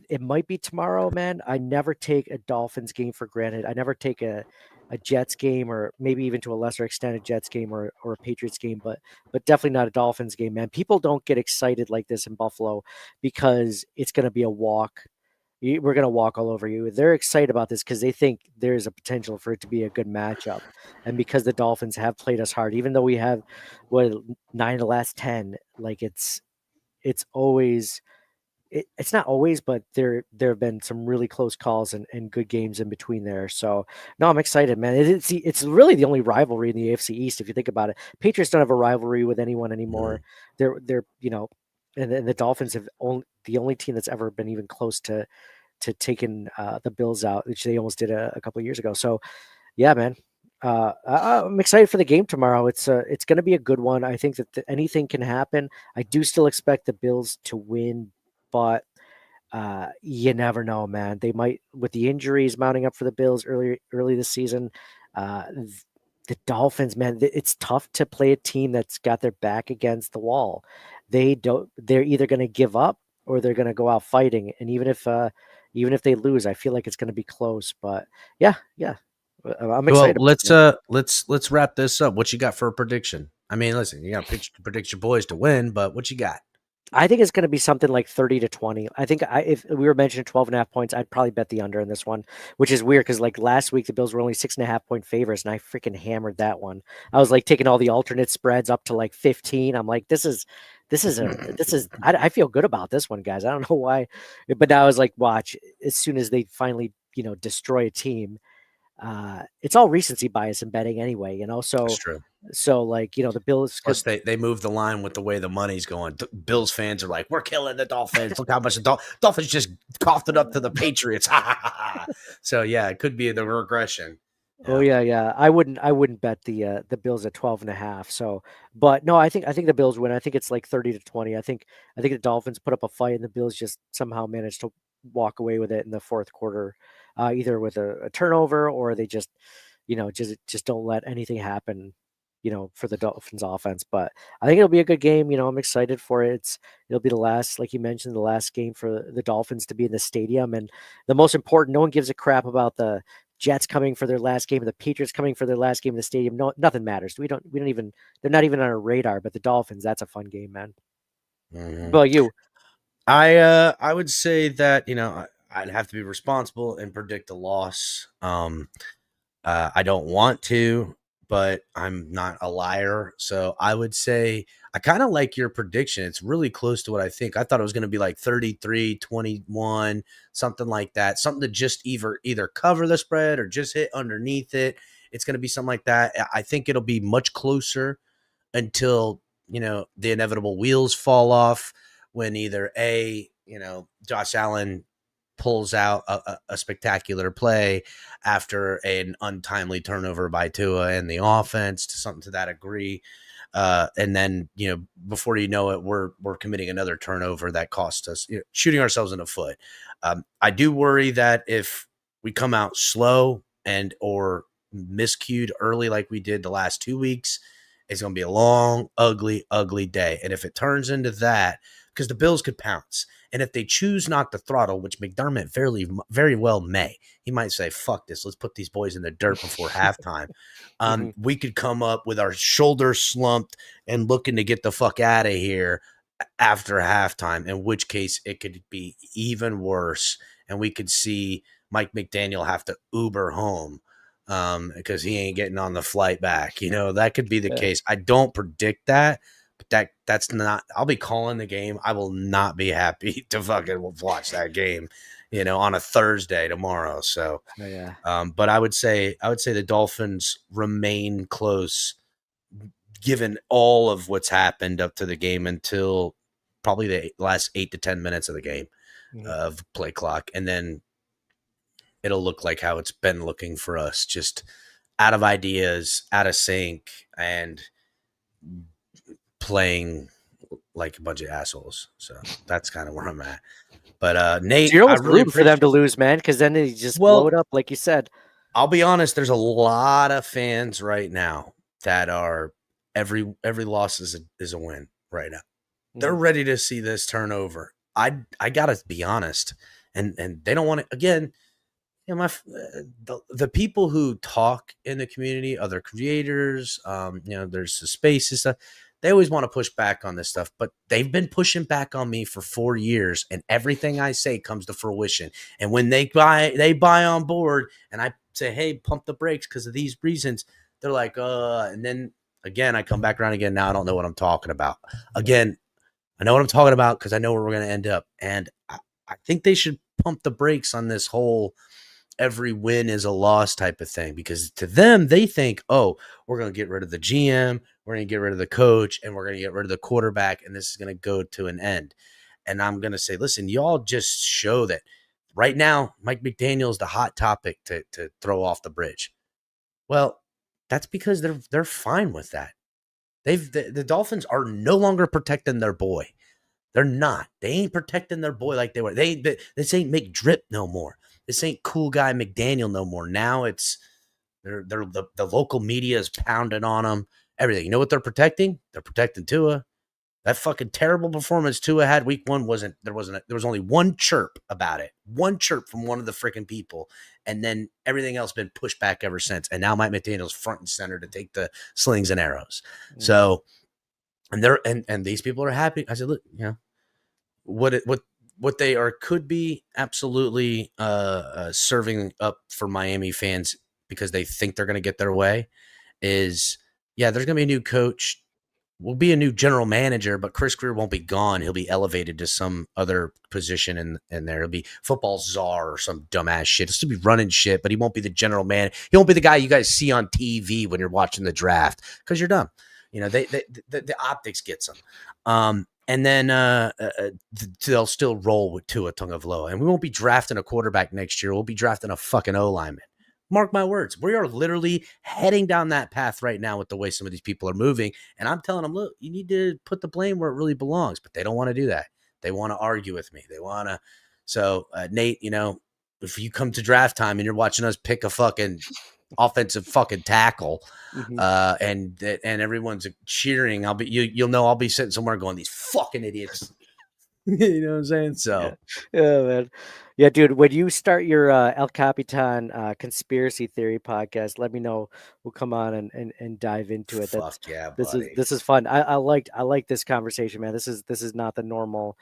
It might be tomorrow, man. I never take a Dolphins game for granted. I never take a Jets game, or maybe even to a lesser extent a Jets game or a Patriots game, but definitely not a Dolphins game, man. People don't get excited like this in Buffalo because it's going to be a walk. We're going to walk all over you. They're excited about this because they think there's a potential for it to be a good matchup, and because the Dolphins have played us hard, even though we have 9 of the last 10, like it's always. It's not always, but there have been some really close calls and good games in between there. So no, I'm excited, man. It's really the only rivalry in the AFC East if you think about it. Patriots don't have a rivalry with anyone anymore. They're and the Dolphins have the only team that's ever been even close to taking the Bills out, which they almost did a couple of years ago. So yeah, man. I'm excited for the game tomorrow. It's going to be a good one. I think that anything can happen. I do still expect the Bills to win, but you never know, man. They might, with the injuries mounting up for the Bills early this season. The Dolphins, man, it's tough to play a team that's got their back against the wall. They're either going to give up or they're going to go out fighting. And even if they lose, I feel like it's going to be close. But yeah. I'm excited. Well, let's wrap this up. What you got for a prediction? I mean, listen, you got to predict your boys to win, but what you got? I think it's going to be something like 30-20. I think if we were mentioning 12.5 points, I'd probably bet the under in this one, which is weird because like last week the Bills were only 6.5 point favorites, and I freaking hammered that one. I was like taking all the alternate spreads up to like 15. I'm like, I feel good about this one, guys. I don't know why, but now I was like, watch, as soon as they finally destroy a team. It's all recency bias in betting anyway, So That's true. So like the Bills. Plus, they moved the line with the way the money's going. Bills fans are like, we're killing the Dolphins. Look how much the Dolphins just coughed it up to the Patriots. So yeah, it could be the regression. Oh yeah. I wouldn't bet the Bills at 12.5. So, but no, I think the Bills win. I think it's like 30-20. I think the Dolphins put up a fight and the Bills just somehow managed to walk away with it in the fourth quarter, either with a turnover or they just don't let anything happen, for the Dolphins offense. But I think it'll be a good game. I'm excited for it. It'll be the last, like you mentioned, the last game for the Dolphins to be in the stadium. And the most important, no one gives a crap about the Jets coming for their last game, the Patriots coming for their last game in the stadium. No, nothing matters. We don't even, they're not even on our radar, but the Dolphins, that's a fun game, man. Mm-hmm. Well, you, I would say that, I'd have to be responsible and predict a loss. I don't want to, but I'm not a liar. So I would say I kind of like your prediction. It's really close to what I think. I thought it was going to be like 33-21, something like that. Something to just either cover the spread or just hit underneath it. It's going to be something like that. I think it'll be much closer until, the inevitable wheels fall off when either Josh Allen pulls out a spectacular play after an untimely turnover by Tua and the offense, to something to that degree. And then, before you know it, we're committing another turnover that cost us, shooting ourselves in the foot. I do worry that if we come out slow and or miscued early like we did the last 2 weeks, it's going to be a long, ugly, ugly day. And if it turns into that, because the Bills could pounce. And if they choose not to throttle, which McDermott very well may, he might say, fuck this, let's put these boys in the dirt before halftime. We could come up with our shoulders slumped and looking to get the fuck out of here after halftime, in which case it could be even worse. And we could see Mike McDaniel have to Uber home because he ain't getting on the flight back. That could be the case. I don't predict that. But that's not. I'll be calling the game. I will not be happy to fucking watch that game, on a Thursday tomorrow. So, but I would say the Dolphins remain close, given all of what's happened up to the game until probably the last 8 to 10 minutes of the game of play clock, and then it'll look like how it's been looking for us, just out of ideas, out of sync, and playing like a bunch of assholes. So that's kind of where I'm at. But Nate, so you're almost rooting for them to lose, man, because then they just blow it up, like you said. I'll be honest. There's a lot of fans right now that are every loss is a win right now. They're ready to see this turnover. I gotta be honest, and they don't want it again. The people who talk in the community, other creators, there's the space and stuff. They always want to push back on this stuff, but they've been pushing back on me for 4 years, and everything I say comes to fruition. And when they buy on board, and I say, "Hey, pump the brakes because of these reasons," they're like, and then again, I come back around again. Now I don't know what I'm talking about. Again, I know what I'm talking about because I know where we're going to end up, and I think they should pump the brakes on this whole every win is a loss type of thing, because to them, they think, oh, we're going to get rid of the GM, we're going to get rid of the coach, and we're going to get rid of the quarterback, and this is going to go to an end. And I'm going to say, listen, y'all just show that right now, Mike McDaniel is the hot topic to throw off the bridge. Well, that's because they're fine with that. The Dolphins are no longer protecting their boy. They're not. They ain't protecting their boy like they were. This ain't McDrip no more. This ain't cool guy McDaniel no more. Now it's the local media is pounding on them. Everything. You know what they're protecting? They're protecting Tua. That fucking terrible performance Tua had week 1 there was only one chirp about it. One chirp from one of the freaking people. And then everything else been pushed back ever since. And now Mike McDaniel's front and center to take the slings and arrows. Mm-hmm. So, and these people are happy. I said, look, what they are could be absolutely serving up for Miami fans because they think they're going to get their way is, there's going to be a new coach. Will be a new general manager, but Chris Grier won't be gone. He'll be elevated to some other position in there. He'll be football czar or some dumbass shit. He'll still be running shit, but he won't be the general man. He won't be the guy you guys see on TV when you're watching the draft because you're dumb. The optics gets them. And then they'll still roll with Tua Tagovailoa. And we won't be drafting a quarterback next year. We'll be drafting a fucking O-lineman. Mark my words. We are literally heading down that path right now with the way some of these people are moving. And I'm telling them, look, you need to put the blame where it really belongs. But they don't want to do that. They want to argue with me. They want to. So, Nate, if you come to draft time and you're watching us pick a fucking offensive fucking tackle, and everyone's cheering, you'll know I'll be sitting somewhere going, these fucking idiots. You know what I'm saying? So, yeah, man. Yeah, dude, when you start your El Capitan conspiracy theory podcast, let me know. We'll come on and dive into it. Fuck yeah, buddy. This is fun. I like this conversation, man. This is not the normal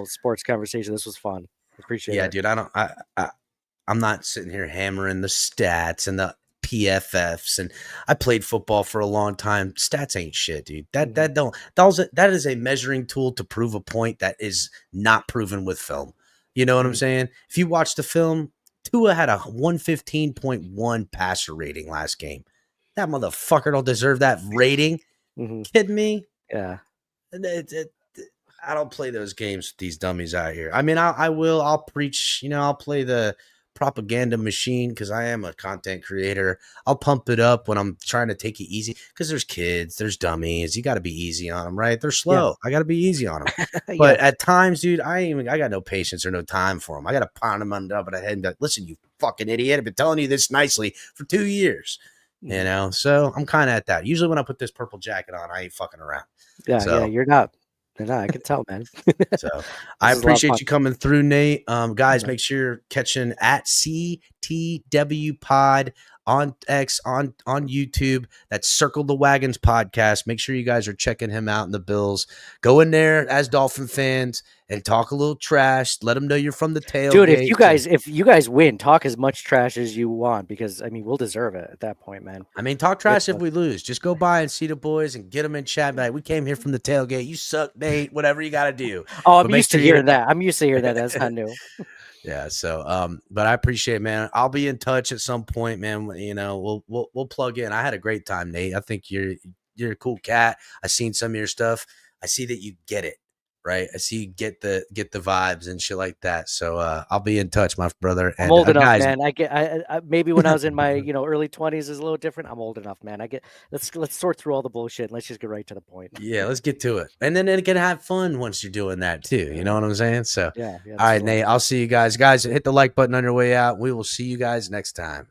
sports conversation. This was fun. Appreciate it. Yeah, dude, I'm not sitting here hammering the stats and the PFFs, and I played football for a long time. Stats ain't shit, dude. That is a measuring tool to prove a point that is not proven with film. You know what I'm saying? If you watch the film, Tua had a 115.1 passer rating last game. That motherfucker don't deserve that rating. Kidding me? Yeah. I don't play those games with these dummies out here. I mean, I'll preach, I'll play the propaganda machine because I am a content creator. I'll pump it up when I'm trying to take it easy because there's kids, there's dummies. You got to be easy on them, right? They're slow. I got to be easy on them. But at times, dude, I got no patience or no time for them. I got to pound them on top of the head and be like, listen, you fucking idiot. I've been telling you this nicely for 2 years. You know, so I'm kind of at that. Usually when I put this purple jacket on, I ain't fucking around. Yeah, you're not. No, I can tell, man. So I appreciate you coming through, Nate. Guys, make sure you're catching at CTW Pod on X, on YouTube. That's Circle the Wagons podcast. Make sure you guys are checking him out in the Bills. Go in there as Dolphin fans and talk a little trash. Let them know you're from the tailgate. Dude, if you guys win, talk as much trash as you want because I mean we'll deserve it at that point, man. I mean, talk trash if we lose. Just go by and see the boys and get them in chat. Like, we came here from the tailgate. You suck, Nate. Whatever you got to do. Oh, I'm used to hearing that. I'm used to hearing that. That's not new. Yeah. So, but I appreciate it, man. I'll be in touch at some point, man. You know, we'll plug in. I had a great time, Nate. I think you're a cool cat. I seen some of your stuff. I see that you get it. Right. I see you get the vibes and shit like that. So I'll be in touch, my brother. And, I'm old enough, guys, man. I maybe when I was in my early 20s is a little different. I'm old enough, man. Let's sort through all the bullshit. Let's just get right to the point. Yeah, let's get to it. And then it can have fun once you're doing that too. You know what I'm saying? So yeah. all right, Nate. I'll see you guys. Guys, hit the like button on your way out. We will see you guys next time.